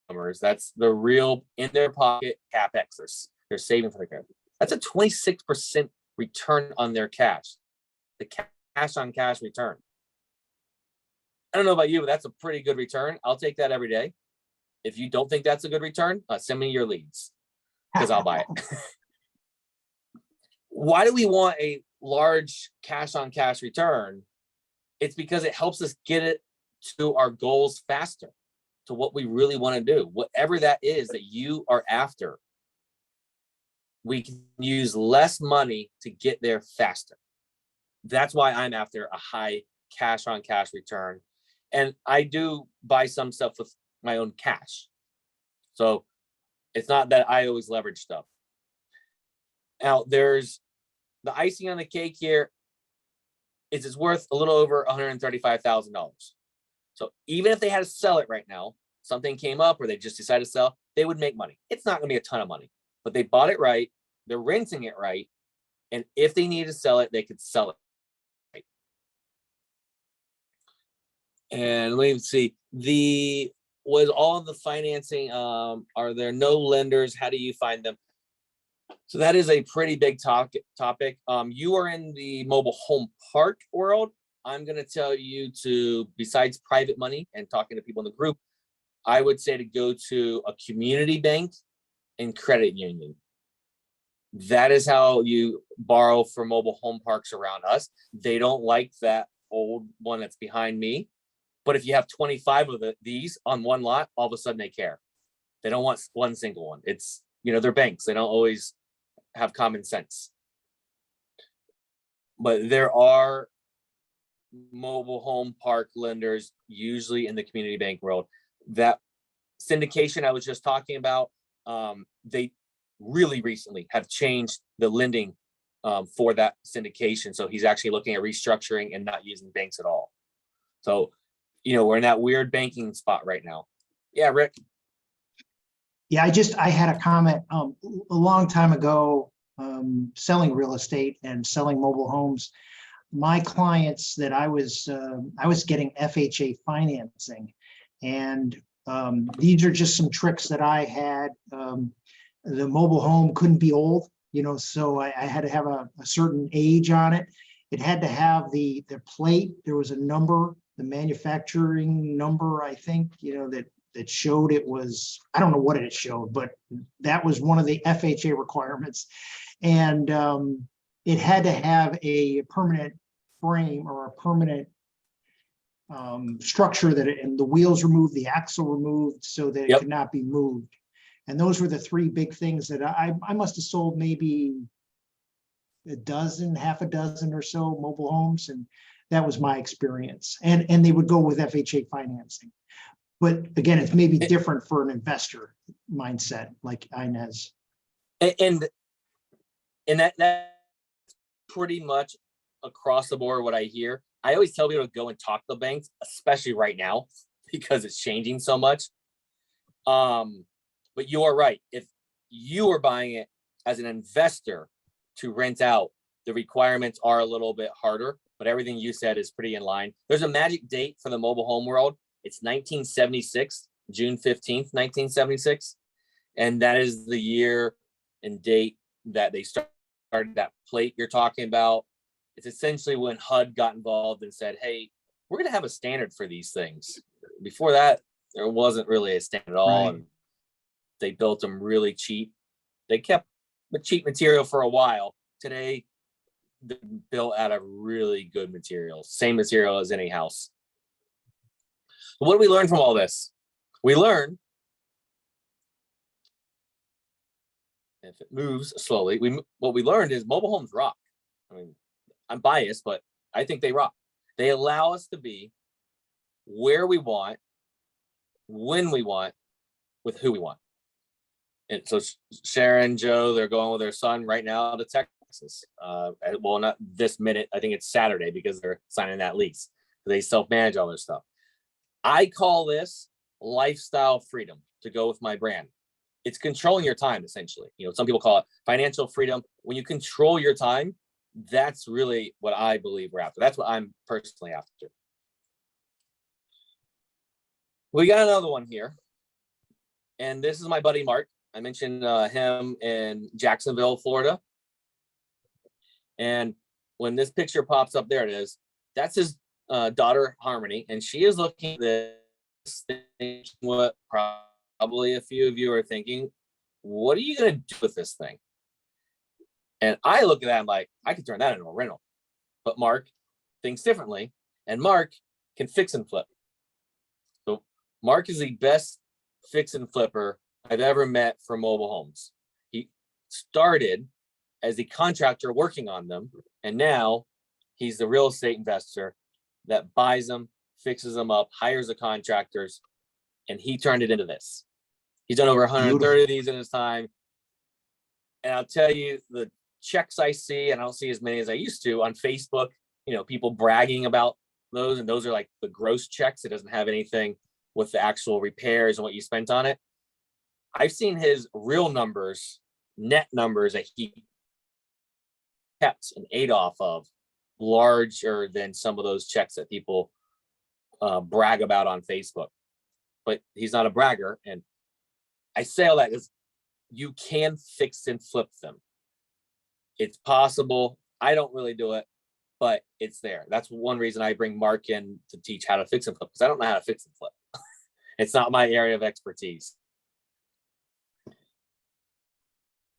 numbers. That's the real in their pocket capex. They're saving for the cash. That's a 26% return on their cash. The cash on cash return. I don't know about you, but that's a pretty good return. I'll take that every day. If you don't think that's a good return, send me your leads because I'll buy it. Why do we want a large cash on cash return? It's because it helps us get it to our goals faster, to what we really want to do. Whatever that is that you are after, we can use less money to get there faster. That's why I'm after a high cash on cash return. And I do buy some stuff with my own cash. So it's not that I always leverage stuff. Now there's the icing on the cake here is it's worth a little over $135,000. So even if they had to sell it right now, something came up or they just decided to sell, they would make money. It's not going to be a ton of money, but they bought it right. they're renting it right. And if they need to sell it, they could sell it right. And let me see, was all the financing, are there no lenders? How do you find them? So that is a pretty big topic. You are in the mobile home park world. I'm going to tell you to, besides private money and talking to people in the group, I would say to go to a community bank and credit union. That is how you borrow for mobile home parks around us. They don't like that old one that's behind me. But if you have 25 of these on one lot, all of a sudden they care. They don't want one single one. It's, they're banks. They don't always have common sense. But there are mobile home park lenders, usually in the community bank world. That syndication I was just talking about, they really recently have changed the lending for that syndication. So he's actually looking at restructuring and not using banks at all. So, we're in that weird banking spot right now. Yeah, Rick. Yeah, I had a comment a long time ago, selling real estate and selling mobile homes. My clients that I was getting FHA financing, and these are just some tricks that I had. The mobile home couldn't be old, so I had to have a certain age on it. It had to have the plate. There was a number, the manufacturing number, I think, that showed it was, I don't know what it showed, but that was one of the FHA requirements. And it had to have a permanent frame or a permanent structure and the wheels removed, the axle removed, so that it could not be moved. And those were the three big things that I must have sold maybe half a dozen or so mobile homes. And that was my experience. And they would go with FHA financing. But again, it's maybe different for an investor mindset like Inez. And that's pretty much across the board what I hear. I always tell people to go and talk to the banks, especially right now, because it's changing so much. But you are right. If you are buying it as an investor to rent out, the requirements are a little bit harder, but everything you said is pretty in line. There's a magic date for the mobile home world. It's 1976, June 15th, 1976. And that is the year and date that they started that plate you're talking about. It's essentially when HUD got involved and said, hey, we're going to have a standard for these things. Before that, there wasn't really a standard at all. Right. And they built them really cheap. They kept the cheap material for a while. Today, they're built out of really good materials, same material as any house. What do we learn from all this? We learn, if it moves slowly, what we learned is mobile homes rock. I mean, I'm biased, but I think they rock. They allow us to be where we want, when we want, with who we want. And so Sharon, Joe, they're going with their son right now to Texas. Well, not this minute. I think it's Saturday because they're signing that lease. They self-manage all their stuff. I call this lifestyle freedom, to go with my brand. It's controlling your time, essentially. Some people call it financial freedom. When you control your time, that's really what I believe we're after. That's what I'm personally after. We got another one here. And this is my buddy, Mark. I mentioned him in Jacksonville, Florida. And when this picture pops up, there it is. That's his daughter, Harmony. And she is looking at this thing, what probably a few of you are thinking, what are you going to do with this thing? And I look at that, I'm like, I could turn that into a rental. But Mark thinks differently. And Mark can fix and flip. So Mark is the best fix and flipper I've ever met for mobile homes. He started as a contractor working on them, and now he's the real estate investor that buys them, fixes them up, hires the contractors, and he turned it into this. He's done over 130 of these in his time. And I'll tell you, the checks I see, and I don't see as many as I used to on Facebook, people bragging about those, and those are like the gross checks. It doesn't have anything with the actual repairs and what you spent on it. I've seen his real numbers net numbers that he kept and ate off of larger than some of those checks that people brag about on Facebook. But he's not a bragger. And I say all that because you can fix and flip them. It's possible. I don't really do it, but it's there. That's one reason I bring Mark in to teach how to fix and flip, because I don't know how to fix and flip. It's not my area of expertise.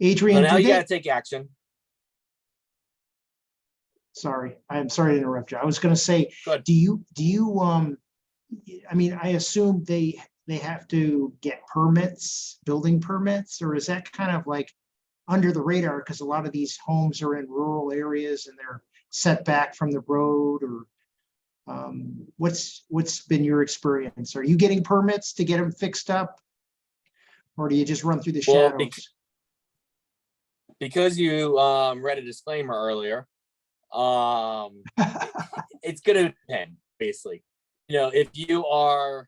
Adrian, So now do you they- got to take action. Sorry, I'm sorry to interrupt you. I was going to say, Go ahead. do you, I mean, I assume they have to get permits, building permits, or is that kind of like under the radar? Because a lot of these homes are in rural areas and they're set back from the road, or what's been your experience? Are you getting permits to get them fixed up? Or do you just run through the Well, shadows? Because you read a disclaimer earlier, it's going to depend, basically. You know, if you are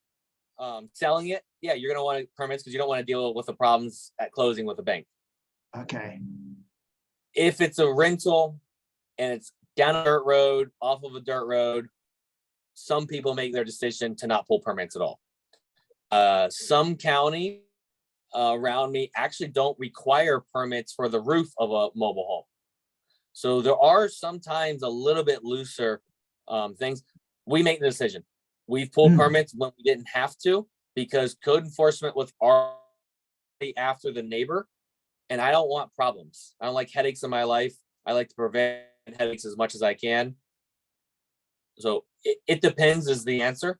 selling it, yeah, you're going to want permits because you don't want to deal with the problems at closing with the bank. Okay. If it's a rental and it's down a dirt road, off of a dirt road, some people make their decision to not pull permits at all. Some counties around me actually don't require permits for the roof of a mobile home. So there are sometimes a little bit looser things. We make the decision. We've pulled permits when we didn't have to, because code enforcement was already after the neighbor, and I don't want problems. I don't like headaches in my life. I like to prevent headaches as much as I can. So it depends is the answer.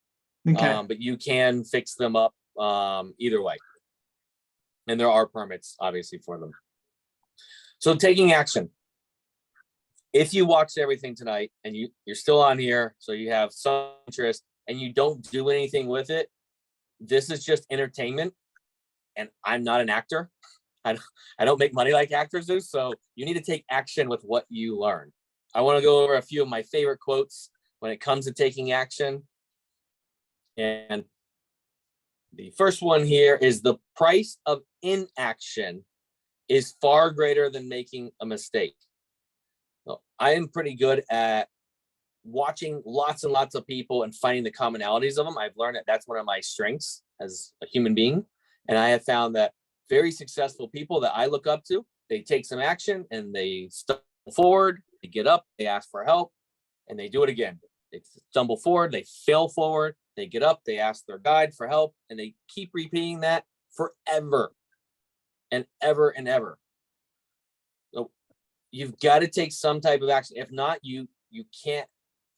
Okay. But you can fix them up either way. And there are permits, obviously, for them. So taking action. If you watched everything tonight and you're still on here, so you have some interest and you don't do anything with it, this is just entertainment. And I'm not an actor. I don't make money like actors do. So you need to take action with what you learn. I want to go over a few of my favorite quotes when it comes to taking action. And the first one here is: the price of inaction is far greater than making a mistake. Well, I am pretty good at watching lots and lots of people and finding the commonalities of them. I've learned that that's one of my strengths as a human being. And I have found that very successful people that I look up to, they take some action and they stumble forward, they get up, they ask for help, and they do it again. They stumble forward, they fail forward, they get up, they ask their guide for help, and they keep repeating that forever and ever and ever. So you've got to take some type of action. If not, you can't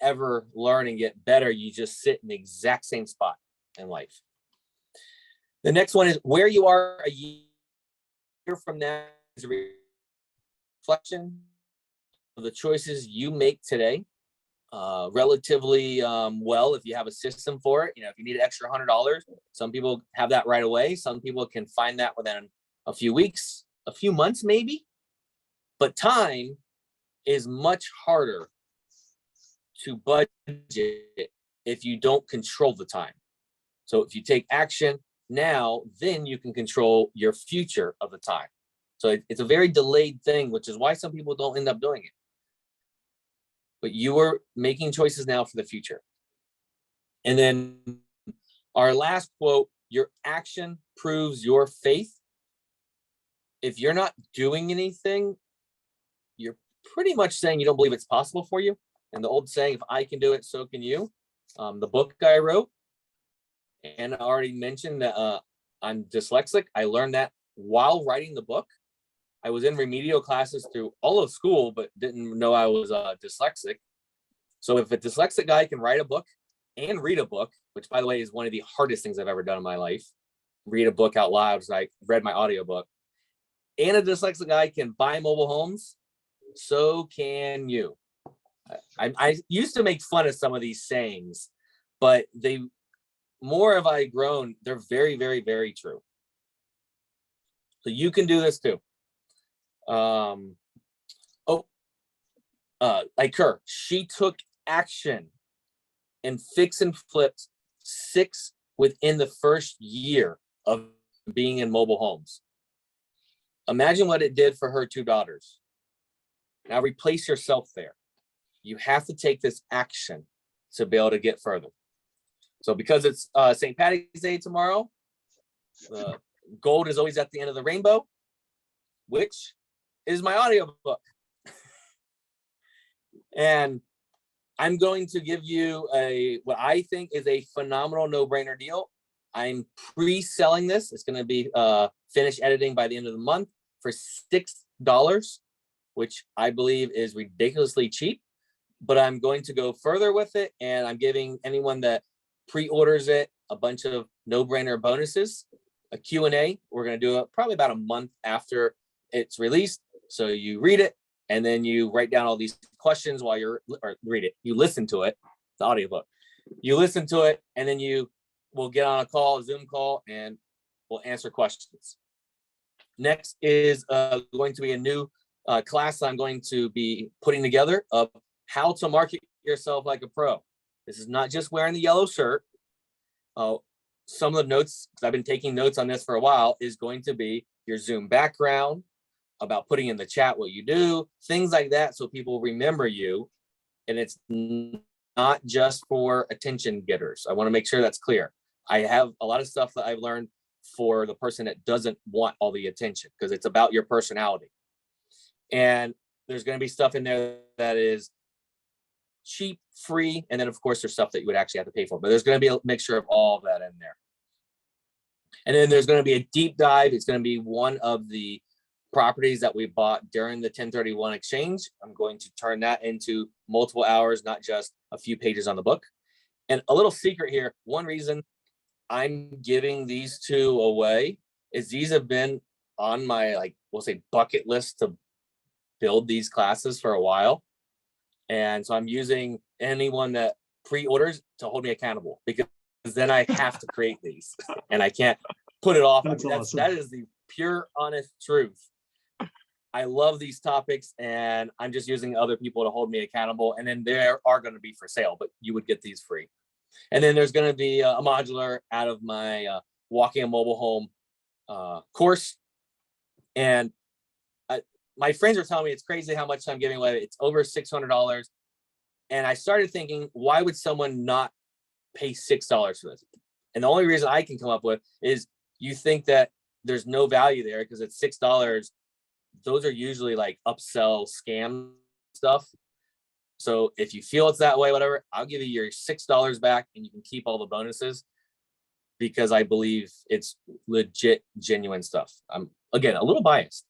ever learn and get better. You just sit in the exact same spot in life. The next one is: where you are a year from now is a reflection of the choices you make today. Relatively well, if you have a system for it. You know, if you need an extra $100, some people have that right away. Some people can find that within a few weeks, a few months maybe. But time is much harder to budget if you don't control the time. So if you take action now, then you can control your future of the time. So it's a very delayed thing, which is why some people don't end up doing it. But you are making choices now for the future. And then our last quote: your action proves your faith. If you're not doing anything, you're pretty much saying you don't believe it's possible for you. And the old saying, if I can do it, so can you. The book I wrote, and I already mentioned that I'm dyslexic. I learned that while writing the book. I was in remedial classes through all of school, but didn't know I was dyslexic. So if a dyslexic guy can write a book and read a book, which by the way is one of the hardest things I've ever done in my life, read a book out loud, so I read my audiobook, and a dyslexic guy can buy mobile homes, so can you. I used to make fun of some of these sayings, but more have I grown, they're very, very, very true. So you can do this too. Like her, she took action and fix and flipped 6 within the first year of being in mobile homes. Imagine what it did for her 2 daughters. Now replace yourself there. You have to take this action to be able to get further. So because it's St. Patty's Day tomorrow, gold is always at the end of the rainbow, which is my audiobook. And I'm going to give you what I think is a phenomenal no-brainer deal. I'm pre-selling this. It's going to be finished editing by the end of the month for $6, which I believe is ridiculously cheap. But I'm going to go further with it, and I'm giving anyone that pre-orders it a bunch of no-brainer bonuses, a Q&A. We're going to do it probably about a month after it's released. So you read it, and then you write down all these questions while you listen to it, the audiobook. You listen to it, and then you will get on a Zoom call, and we'll answer questions. Next is going to be a new class I'm going to be putting together of how to market yourself like a pro. This is not just wearing the yellow shirt. Some of the notes, because I've been taking notes on this for a while, is going to be your Zoom background, about putting in the chat what you do, things like that, so people remember you. And it's not just for attention getters. I want to make sure that's clear. I have a lot of stuff that I've learned for the person that doesn't want all the attention, because it's about your personality. And there's going to be stuff in there that is cheap, free, and then of course there's stuff that you would actually have to pay for. But there's going to be a mixture of all of that in there. And then there's going to be a deep dive. It's going to be one of the properties that we bought during the 1031 exchange. I'm going to turn that into multiple hours, not just a few pages on the book. And a little secret here, one reason I'm giving these 2 away is these have been on my, like, we'll say, bucket list to build these classes for a while. And so I'm using anyone that pre-orders to hold me accountable, because then I have to create these and I can't put it off. That's awesome. That is the pure, honest truth. I love these topics, and I'm just using other people to hold me accountable. And then there are going to be for sale, but you would get these free. And then there's going to be a modular out of my walking a mobile home course. And my friends are telling me it's crazy how much I'm giving away. It's over $600. And I started thinking, why would someone not pay $6 for this? And the only reason I can come up with is you think that there's no value there because it's $6. Those are usually like upsell scam stuff. So if you feel it's that way, whatever, I'll give you your $6 back and you can keep all the bonuses, because I believe it's legit, genuine stuff. I'm, again, a little biased.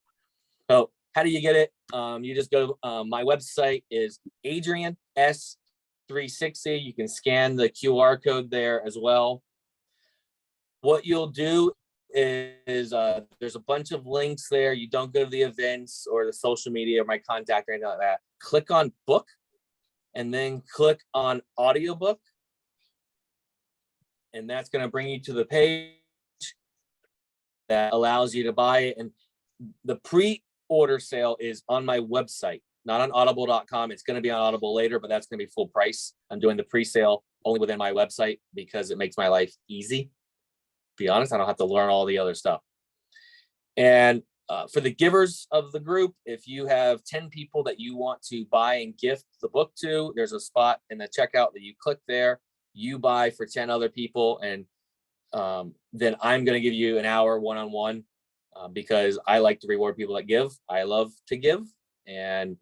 So how do you get it? You just go, my website is Adrian S360. You can scan the QR code there as well. What you'll do is there's a bunch of links there. You don't go to the events or the social media or my contact or anything like that. Click on book and then click on audiobook. And that's going to bring you to the page that allows you to buy it. And the pre-order sale is on my website, not on audible.com. It's going to be on Audible later, but that's going to be full price. I'm doing the pre-sale only within my website because it makes my life easy. Be honest, I don't have to learn all the other stuff. And for the givers of the group, if you have 10 people that you want to buy and gift the book to, there's a spot in the checkout that you click there. You buy for 10 other people, and then I'm going to give you an hour one-on-one because I like to reward people that give. I love to give, and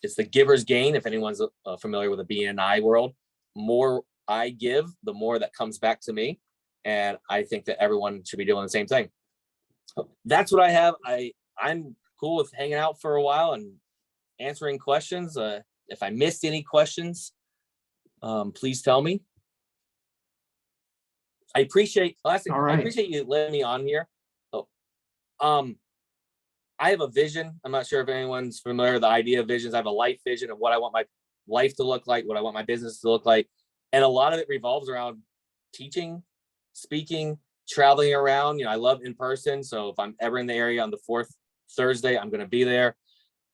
it's the giver's gain. If anyone's familiar with the BNI world, more I give, the more that comes back to me. And I think that everyone should be doing the same thing. So that's what I have. I'm cool with hanging out for a while and answering questions. If I missed any questions, please tell me. I appreciate, I appreciate you letting me on here. Oh, I have a vision. I'm not sure if anyone's familiar with the idea of visions. I have a life vision of what I want my life to look like, what I want my business to look like. And a lot of it revolves around teaching, speaking, traveling around. You know, I love in person. So if I'm ever in the area on the 4th Thursday, I'm going to be there.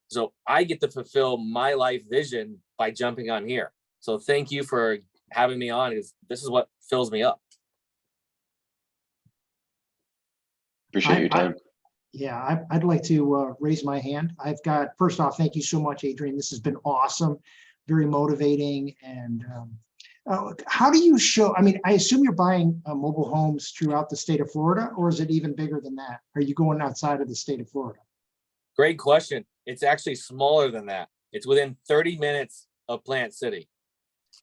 So I get to fulfill my life vision by jumping on here. So thank you for having me on, because this is what fills me up. Appreciate your time. Yeah, I'd like to raise my hand. I've got, first off, thank you so much, Adrian. This has been awesome, very motivating. And how do you show, I mean, I assume you're buying mobile homes throughout the state of Florida, or is it even bigger than that? Are you going outside of the state of Florida? Great question. It's actually smaller than that. It's within 30 minutes of Plant City.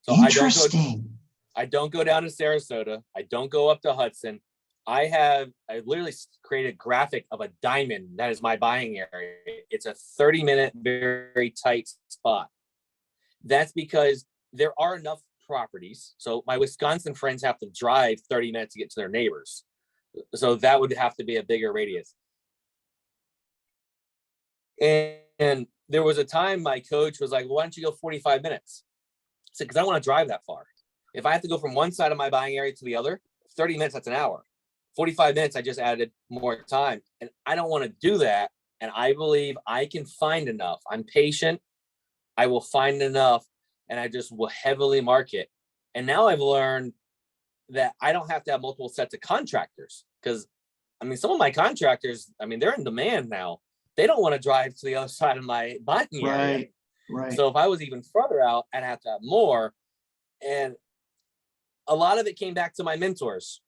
So Interesting. I don't go down to Sarasota. I don't go up to Hudson. I literally created a graphic of a diamond. That is my buying area. It's a 30-minute, very tight spot. That's because there are enough properties. So my Wisconsin friends have to drive 30 minutes to get to their neighbors. So that would have to be a bigger radius. And there was a time my coach was like, why don't you go 45 minutes? I said, because I don't want to drive that far. If I have to go from one side of my buying area to the other, 30 minutes, that's an hour. 45 minutes, I just added more time. And I don't want to do that. And I believe I can find enough. I'm patient. I will find enough, and I just will heavily market. And now I've learned that I don't have to have multiple sets of contractors, because I mean, some of my contractors, I mean, they're in demand now. They don't want to drive to the other side of my buying area. Right. So if I was even further out, I'd have to have more. And a lot of it came back to my mentors.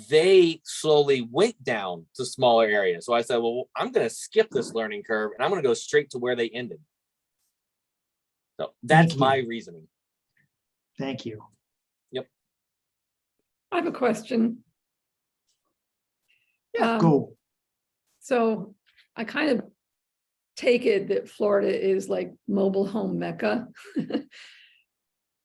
They slowly went down to smaller areas. So I said, well, I'm going to skip this learning curve and I'm going to go straight to where they ended. So that's my reasoning. Thank you. Yep. I have a question. Yeah, go. So I kind of take it that Florida is like mobile home Mecca.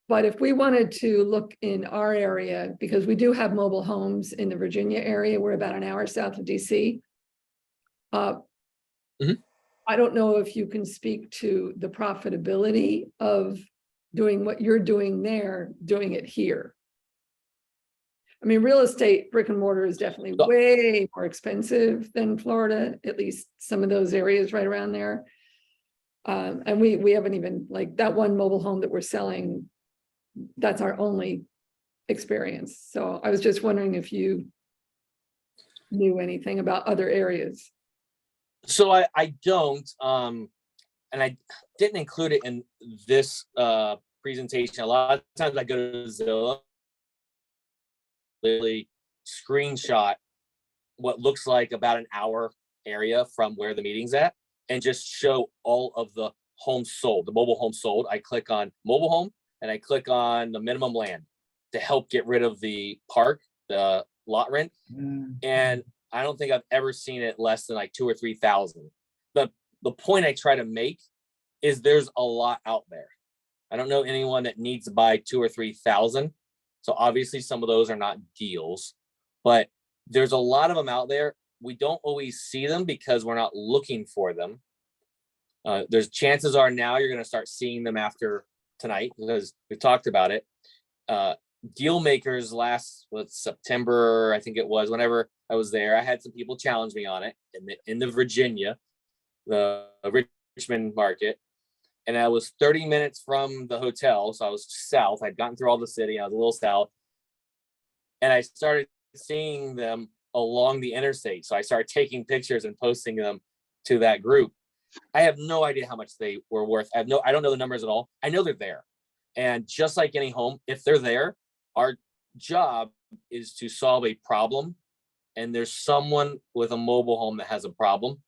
But if we wanted to look in our area, because we do have mobile homes in the Virginia area, we're about an hour south of DC. I don't know if you can speak to the profitability of doing what you're doing there, doing it here. I mean, real estate, brick and mortar is definitely way more expensive than Florida, at least some of those areas right around there. And we haven't even, like, that one mobile home that we're selling, that's our only experience. So I was just wondering if you knew anything about other areas. So I don't, and I didn't include it in this presentation. A lot of times I go to Zillow, literally screenshot what looks like about an hour area from where the meeting's at, and just show all of the homes sold, the mobile homes sold. I click on mobile home and I click on the minimum land to help get rid of the park, the lot rent. And I don't think I've ever seen it less than like 2,000 or 3,000. The point I try to make is there's a lot out there. I don't know anyone that needs to buy 2,000 or 3,000. So obviously some of those are not deals, but there's a lot of them out there. We don't always see them because we're not looking for them. There's chances are now you're going to start seeing them after tonight, because we talked about it. Deal makers last September, I think it was, whenever I was there, I had some people challenge me on it in the Virginia, the Richmond market. And I was 30 minutes from the hotel. So I was south. I'd gotten through all the city. I was a little south. And I started seeing them along the interstate. So I started taking pictures and posting them to that group. I have no idea how much they were worth. I don't know the numbers at all. I know they're there. And just like any home, if they're there, our job is to solve a problem. And there's someone with a mobile home that has a problem.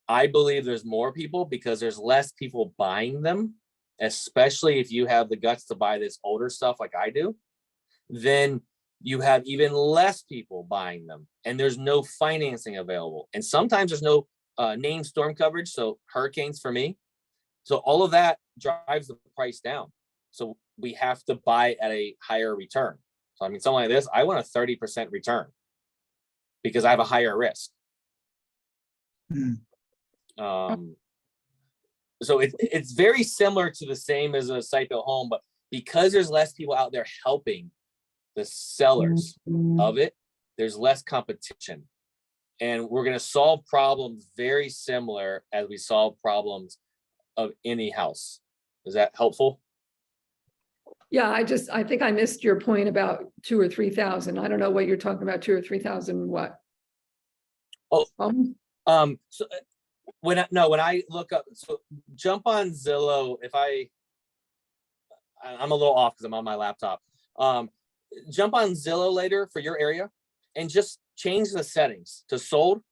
I believe there's more people because there's less people buying them, especially if you have the guts to buy this older stuff like I do. Then you have even less people buying them, and there's no financing available. And sometimes there's no named storm coverage, so hurricanes for me. So all of that drives the price down. So we have to buy at a higher return. So I mean, something like this, I want a 30% return because I have a higher risk. So it's very similar to the same as a site-built home, but because there's less people out there helping the sellers of it, there's less competition. And we're going to solve problems very similar as we solve problems of any house. Is that helpful? Yeah, I think I missed your point about 2,000 or 3,000. I don't know what you're talking about, 2,000 or 3,000 what? So when I look up, so jump on Zillow. If I'm a little off because I'm on my laptop. Jump on Zillow later for your area and just change the settings to sold,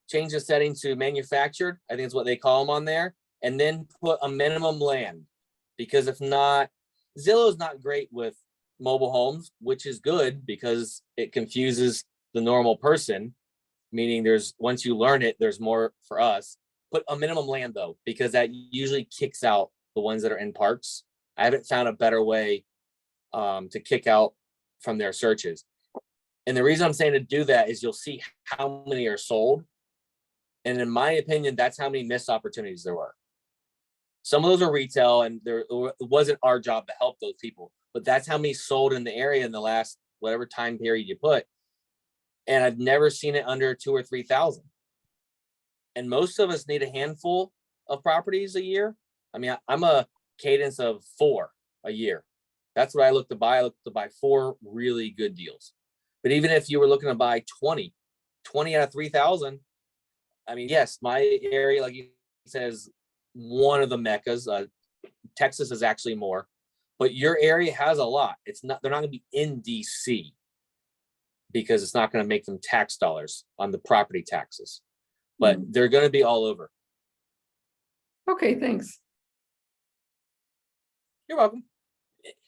change the setting to manufactured. I think it's what they call them on there. And then put a minimum land, because if not, Zillow is not great with mobile homes, which is good because it confuses the normal person. Meaning once you learn it, there's more for us. Put a minimum land though, because that usually kicks out the ones that are in parks. I haven't found a better way to kick out from their searches. And the reason I'm saying to do that is you'll see how many are sold. And in my opinion, that's how many missed opportunities there were. Some of those are retail, and it wasn't our job to help those people, but that's how many sold in the area in the last whatever time period you put. And I've never seen it under 2,000 or 3,000. And most of us need a handful of properties a year. I mean, I'm a cadence of 4 a year. That's what I look to buy. I look to buy 4 really good deals. But even if you were looking to buy 20 out of 3,000, I mean, yes, my area, like you says, one of the meccas. Texas is actually more, but your area has a lot. They're not going to be in DC because it's not going to make them tax dollars on the property taxes, but they're going to be all over. Okay, thanks. You're welcome.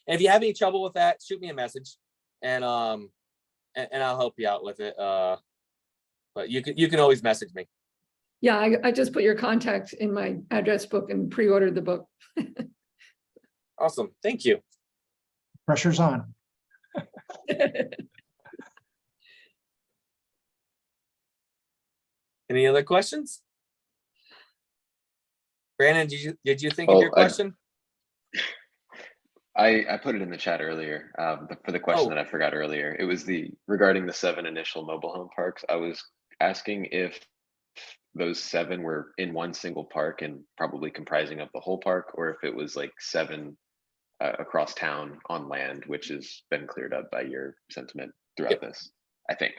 And if you have any trouble with that, shoot me a message, and I'll help you out with it. But you can always message me. Yeah, I just put your contact in my address book and pre-ordered the book. Awesome. Thank you. Pressure's on. Any other questions? Brandon, did you think of your question? I put it in the chat earlier for the question that I forgot earlier. It was regarding the 7 initial mobile home parks. I was asking if those 7 were in one single park and probably comprising of the whole park, or if it was like 7 across town on land, which has been cleared up by your sentiment throughout this, I think.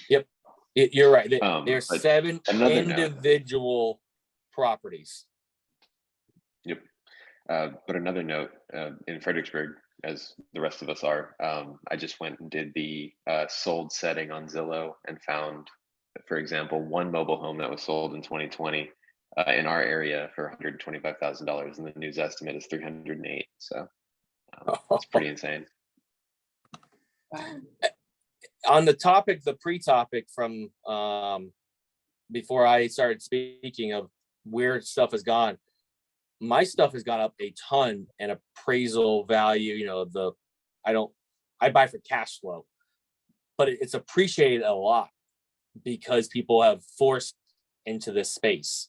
Yep. You're right. There's 7 individual properties. Yep. But another note, in Fredericksburg, as the rest of us are, I just went and did the sold setting on Zillow and found, for example, one mobile home that was sold in 2020 in our area for $125,000, and the news estimate is 308. So it's pretty insane. On the topic, the pre-topic from before I started speaking of where stuff has gone, my stuff has gone up a ton in appraisal value. You know, I buy for cash flow, but it's appreciated a lot because people have forced into this space.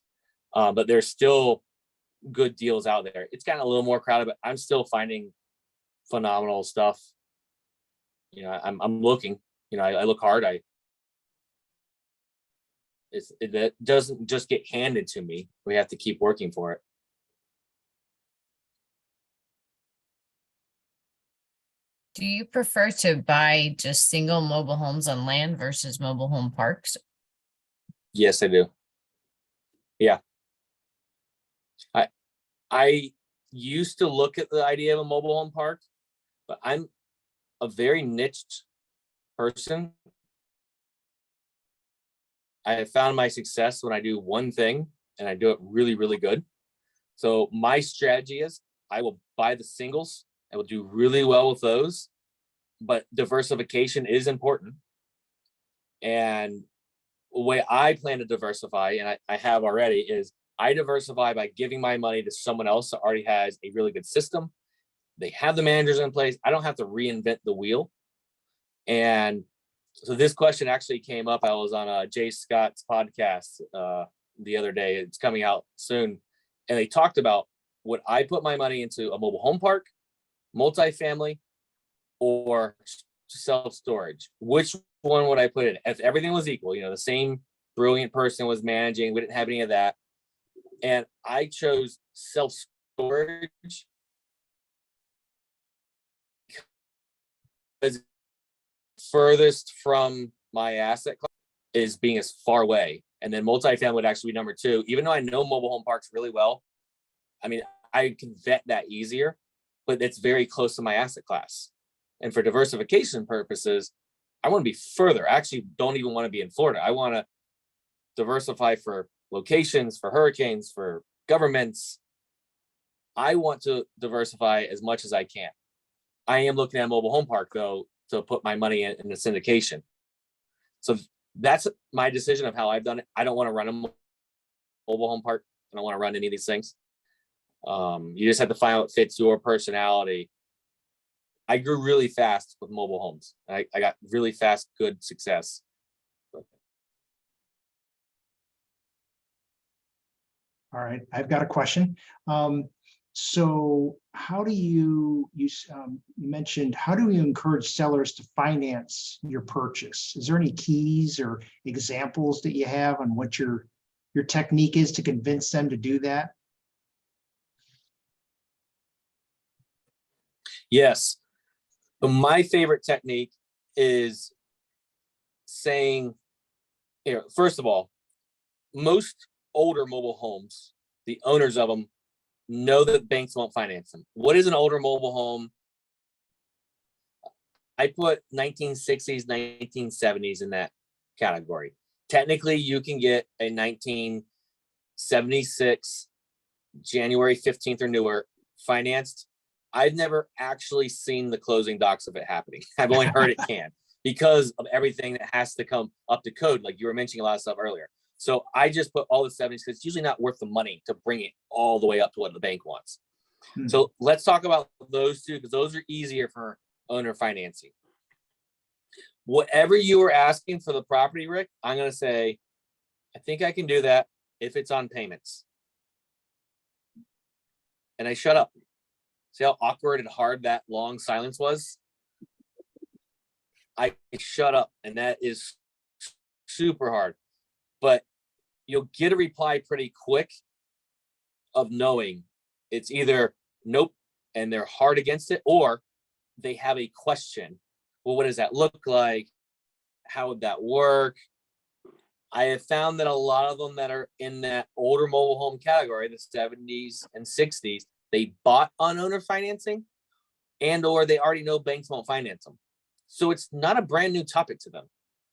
But there's still good deals out there. It's gotten a little more crowded, but I'm still finding phenomenal stuff. You know, I'm looking. You know, I look hard. That doesn't just get handed to me. We have to keep working for it. Do you prefer to buy just single mobile homes on land versus mobile home parks? Yes, I do. Yeah. I used to look at the idea of a mobile home park, but I'm a very niched person. I have found my success when I do one thing and I do it really, really good. So my strategy is I will buy the singles. I will do really well with those, but diversification is important. And the way I plan to diversify, and I have already, is I diversify by giving my money to someone else that already has a really good system. They have the managers in place. I don't have to reinvent the wheel. And so this question actually came up. I was on Jay Scott's podcast the other day. It's coming out soon. And they talked about, would I put my money into a mobile home park, multifamily, or self-storage? Which one would I put in? If everything was equal, you know, the same brilliant person was managing, we didn't have any of that. And I chose self-storage because furthest from my asset class. is being as far away. And then multifamily would actually be number 2, even though I know mobile home parks really well. I mean, I can vet that easier, but it's very close to my asset class. And for diversification purposes, I want to be further. I actually don't even want to be in Florida. I want to diversify for locations, for hurricanes, for governments. I want to diversify as much as I can. I am looking at a mobile home park, though, to put my money in the syndication. So that's my decision of how I've done it. I don't want to run a mobile home park. I don't want to run any of these things. You just have to find out what fits your personality. I grew really fast with mobile homes. I got really fast, good success. All right, I've got a question. So how do you mentioned, how do you encourage sellers to finance your purchase? Is there any keys or examples that you have on what your technique is to convince them to do that? Yes. But my favorite technique is saying, first of all, most older mobile homes, the owners of them know that banks won't finance them. What is an older mobile home? I put 1960s, 1970s in that category. Technically, you can get a 1976 January 15th or newer financed. I've never actually seen the closing docs of it happening. I've only heard it can because of everything that has to come up to code. Like you were mentioning a lot of stuff earlier. So I just put all the 70s because it's usually not worth the money to bring it all the way up to what the bank wants. So let's talk about those two because those are easier for owner financing. Whatever you were asking for the property, Rick, I'm going to say, I think I can do that if it's on payments. And I shut up. See how awkward and hard that long silence was? I shut up, and that is super hard. But you'll get a reply pretty quick of knowing it's either nope, and they're hard against it, or they have a question. Well, what does that look like? How would that work? I have found that a lot of them that are in that older mobile home category, the 70s and 60s, they bought on owner financing and or they already know banks won't finance them. So it's not a brand new topic to them.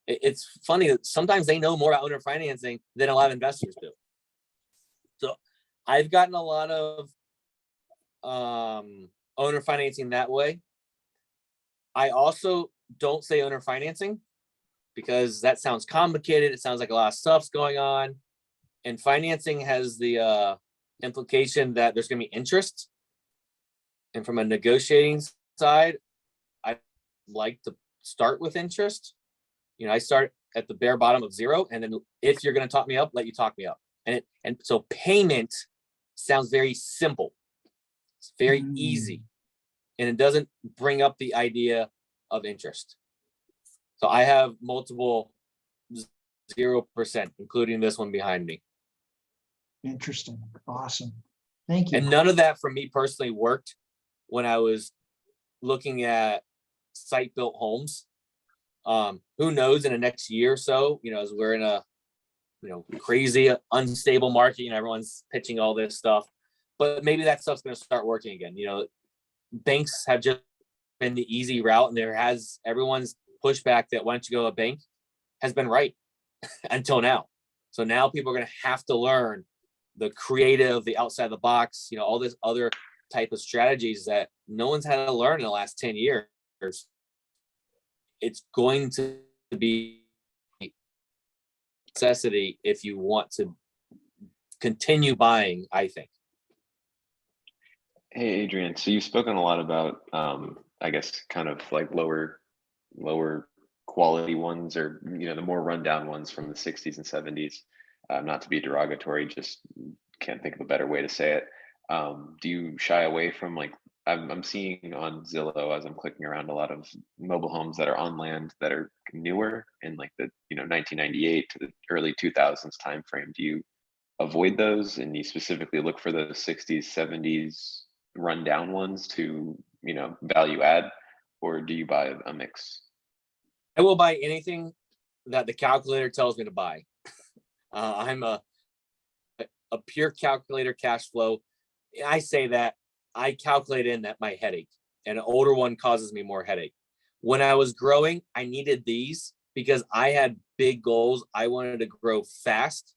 It's funny that sometimes they know more about owner financing than a lot of investors do. So I've gotten a lot of owner financing that way. I also don't say owner financing because that sounds complicated. It sounds like a lot of stuff's going on. And financing has the implication that there's going to be interest. And from a negotiating side, I like to start with interest. You know, I start at the bare bottom of 0. And then if you're going to talk me up, let you talk me up. And so payment sounds very simple. It's very easy. And it doesn't bring up the idea of interest. So I have multiple 0%, including this one behind me. Interesting. Awesome. Thank you. And none of that for me personally worked when I was looking at site-built homes. Who knows in the next year or so, you know, as we're in a, you know, crazy, unstable market, you know, everyone's pitching all this stuff, but maybe that stuff's going to start working again. You know, banks have just been the easy route, and everyone's pushback that why don't you go to a bank has been right until now. So now people are going to have to learn the creative, the outside the box, you know, all this other type of strategies that no one's had to learn in the last 10 years. It's going to be a necessity if you want to continue buying, I think. Hey, Adrian, so you've spoken a lot about, I guess, kind of like lower quality ones, or, you know, the more rundown ones from the 60s and 70s. Not to be derogatory, just can't think of a better way to say it. Do you shy away from, like, I'm seeing on Zillow as I'm clicking around a lot of mobile homes that are on land that are newer in like the, you know, 1998 to the early 2000s timeframe. Do you avoid those and you specifically look for the 60s, 70s rundown ones to, you know, value add, or do you buy a mix? I will buy anything that the calculator tells me to buy. I'm a pure calculator cash flow. I say that I calculate in that my headache, and an older one causes me more headache. When I was growing, I needed these because I had big goals. I wanted to grow fast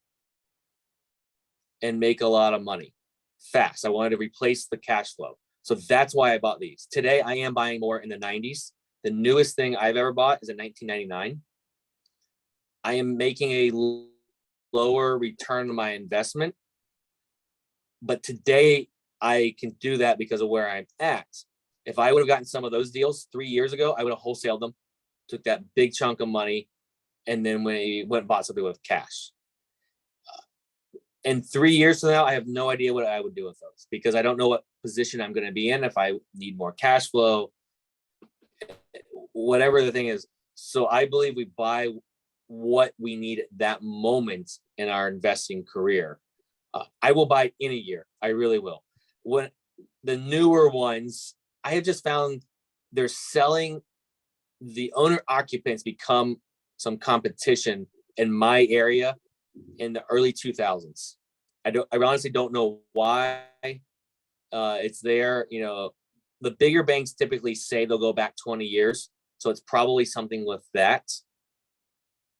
and make a lot of money fast. I wanted to replace the cash flow. So that's why I bought these. Today, I am buying more in the 90s. The newest thing I've ever bought is in 1999. I am making a lower return on my investment. But today, I can do that because of where I'm at. If I would have gotten some of those deals 3 years ago, I would have wholesaled them, took that big chunk of money, and then we went and bought something with cash. And 3 years from now, I have no idea what I would do with those because I don't know what position I'm going to be in, if I need more cash flow, whatever the thing is. So I believe we buy what we need at that moment in our investing career. I will buy in a year. I really will. When the newer ones, I have just found they're selling, the owner occupants become some competition in my area in the early 2000s. I honestly don't know why it's there. You know, the bigger banks typically say they'll go back 20 years. So it's probably something with that.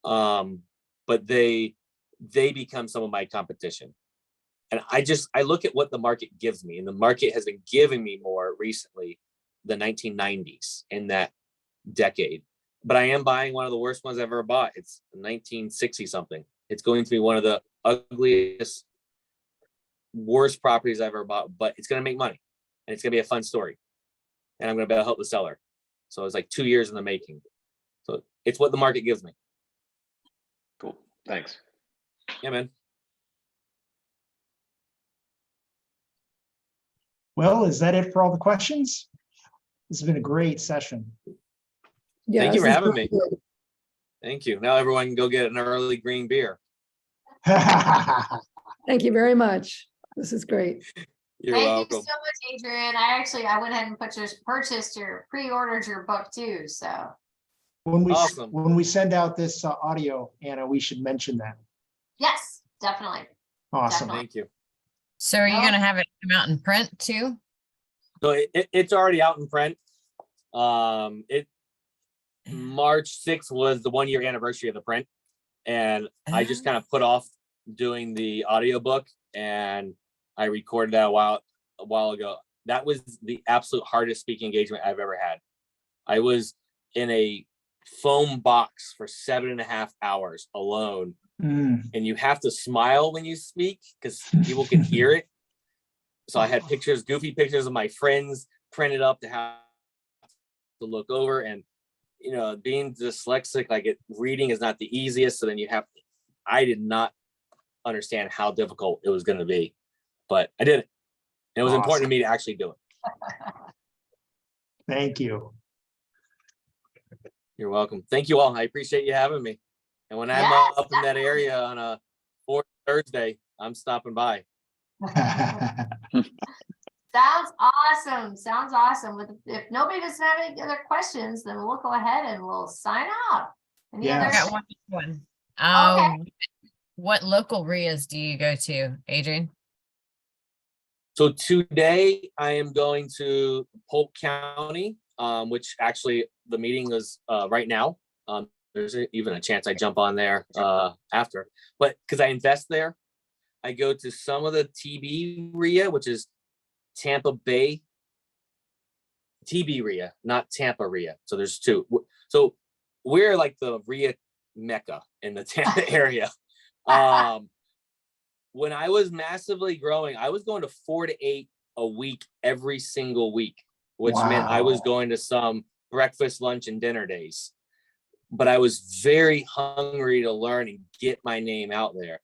But they become some of my competition. And I look at what the market gives me, and the market has been giving me more recently, the 1990s in that decade. But I am buying one of the worst ones I've ever bought. It's 1960 something. It's going to be one of the ugliest, worst properties I've ever bought, but it's going to make money and it's going to be a fun story. And I'm going to be able to help the seller. So it's like 2 years in the making. So it's what the market gives me. Cool. Thanks. Yeah, man. Well, is that it for all the questions? This has been a great session. Yeah, Thank you for this is having really me. good. Thank you. Now everyone can go get an early green beer. Thank you very much. This is great. You're Thank welcome. you so much, Adrian. I went ahead and pre-ordered your book too. So Awesome. When we send out this audio, Anna, we should mention that. yes, definitely. Awesome. Definitely. Thank you. So are you No. gonna have it come out in print too? So it's already out in print. March 6th was the 1 year anniversary of the print. And I just kind of put off doing the audiobook, and I recorded that a while ago. That was the absolute hardest speaking engagement I've ever had. I was in a foam box for 7.5 hours alone. And you have to smile when you speak because people can hear it. So I had pictures, goofy pictures of my friends printed up to have to look over. And, you know, being dyslexic, reading is not the easiest. So then I did not understand how difficult it was going to be, but I did it. And it was important to me to actually do it. Thank you. You're welcome. Thank you all. I appreciate you having me. And when I'm Yes, up in that area on a fourth Thursday, I'm stopping by. Sounds awesome. Sounds awesome. If nobody doesn't have any other questions, then we'll go ahead and we'll sign out. Any Yes. I other? got one. Okay. What local REIAs do you go to, Adrian? So today I am going to Polk County, which actually the meeting is right now. There's even a chance I jump on there after, but because I invest there, I go to some of the TB REIA, which is Tampa Bay TB REIA, not Tampa REIA. So there's two. So we're like the REIA mecca in the Tampa area. When I was massively growing, I was going to 4 to 8 a week every single week, which meant I was going to some breakfast, lunch, and dinner days. But I was very hungry to learn and get my name out there.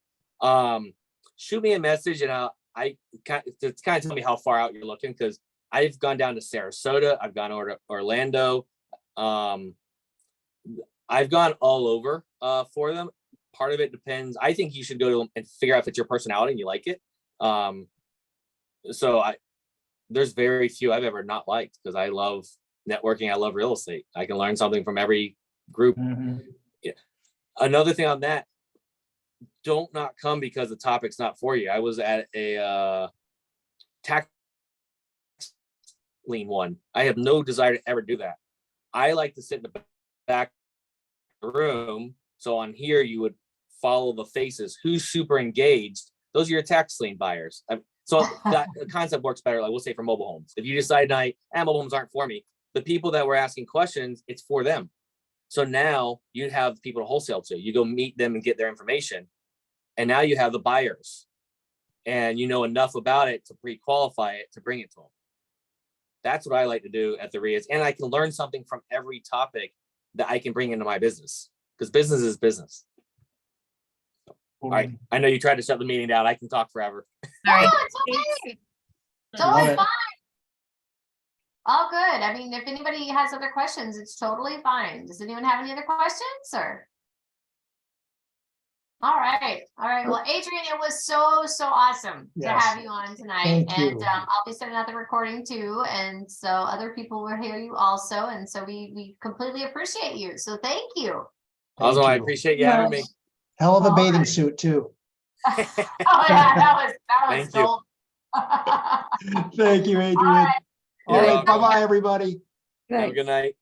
Shoot me a message and it's kind of tell me how far out you're looking, because I've gone down to Sarasota, I've gone over to Orlando, I've gone all over for them. Part of it depends. I think you should go to them and figure out if it's your personality and you like it. There's very few I've ever not liked, because I love networking. I love real estate. I can learn something from every group. Yeah. Another thing on that, don't not come because the topic's not for you. I was at a tax lien one. I have no desire to ever do that. I like to sit in the back of the room. So on here, you would follow the faces. Who's super engaged? Those are your tax lien buyers. So that the concept works better. Like we'll say for mobile homes. If you decide tonight, mobile homes aren't for me, the people that were asking questions, it's for them. So now you have people to wholesale to. You go meet them and get their information. And now you have the buyers. And you know enough about it to pre-qualify it to bring it to them. That's what I like to do at the REIAs. And I can learn something from every topic that I can bring into my business. Because business is business. All right. I know you tried to shut the meeting down. I can talk forever. All right. Oh, it's okay. Totally fine. All good. I mean, if anybody has other questions, it's totally fine. Does anyone have any other questions or? All right. All right. Well, Adrian, it was so awesome to Yes. have you on tonight. Thank And you. I'll be sending out the recording too. And so other people will hear you also. And so we completely appreciate you. So thank you. Also, Thank I you. appreciate you having me. Hell of a All bathing right. suit too. Oh yeah, that was Thank you. gold. Thank you, Adrian. right. All You're right, welcome. bye-bye, everybody. Have a good night.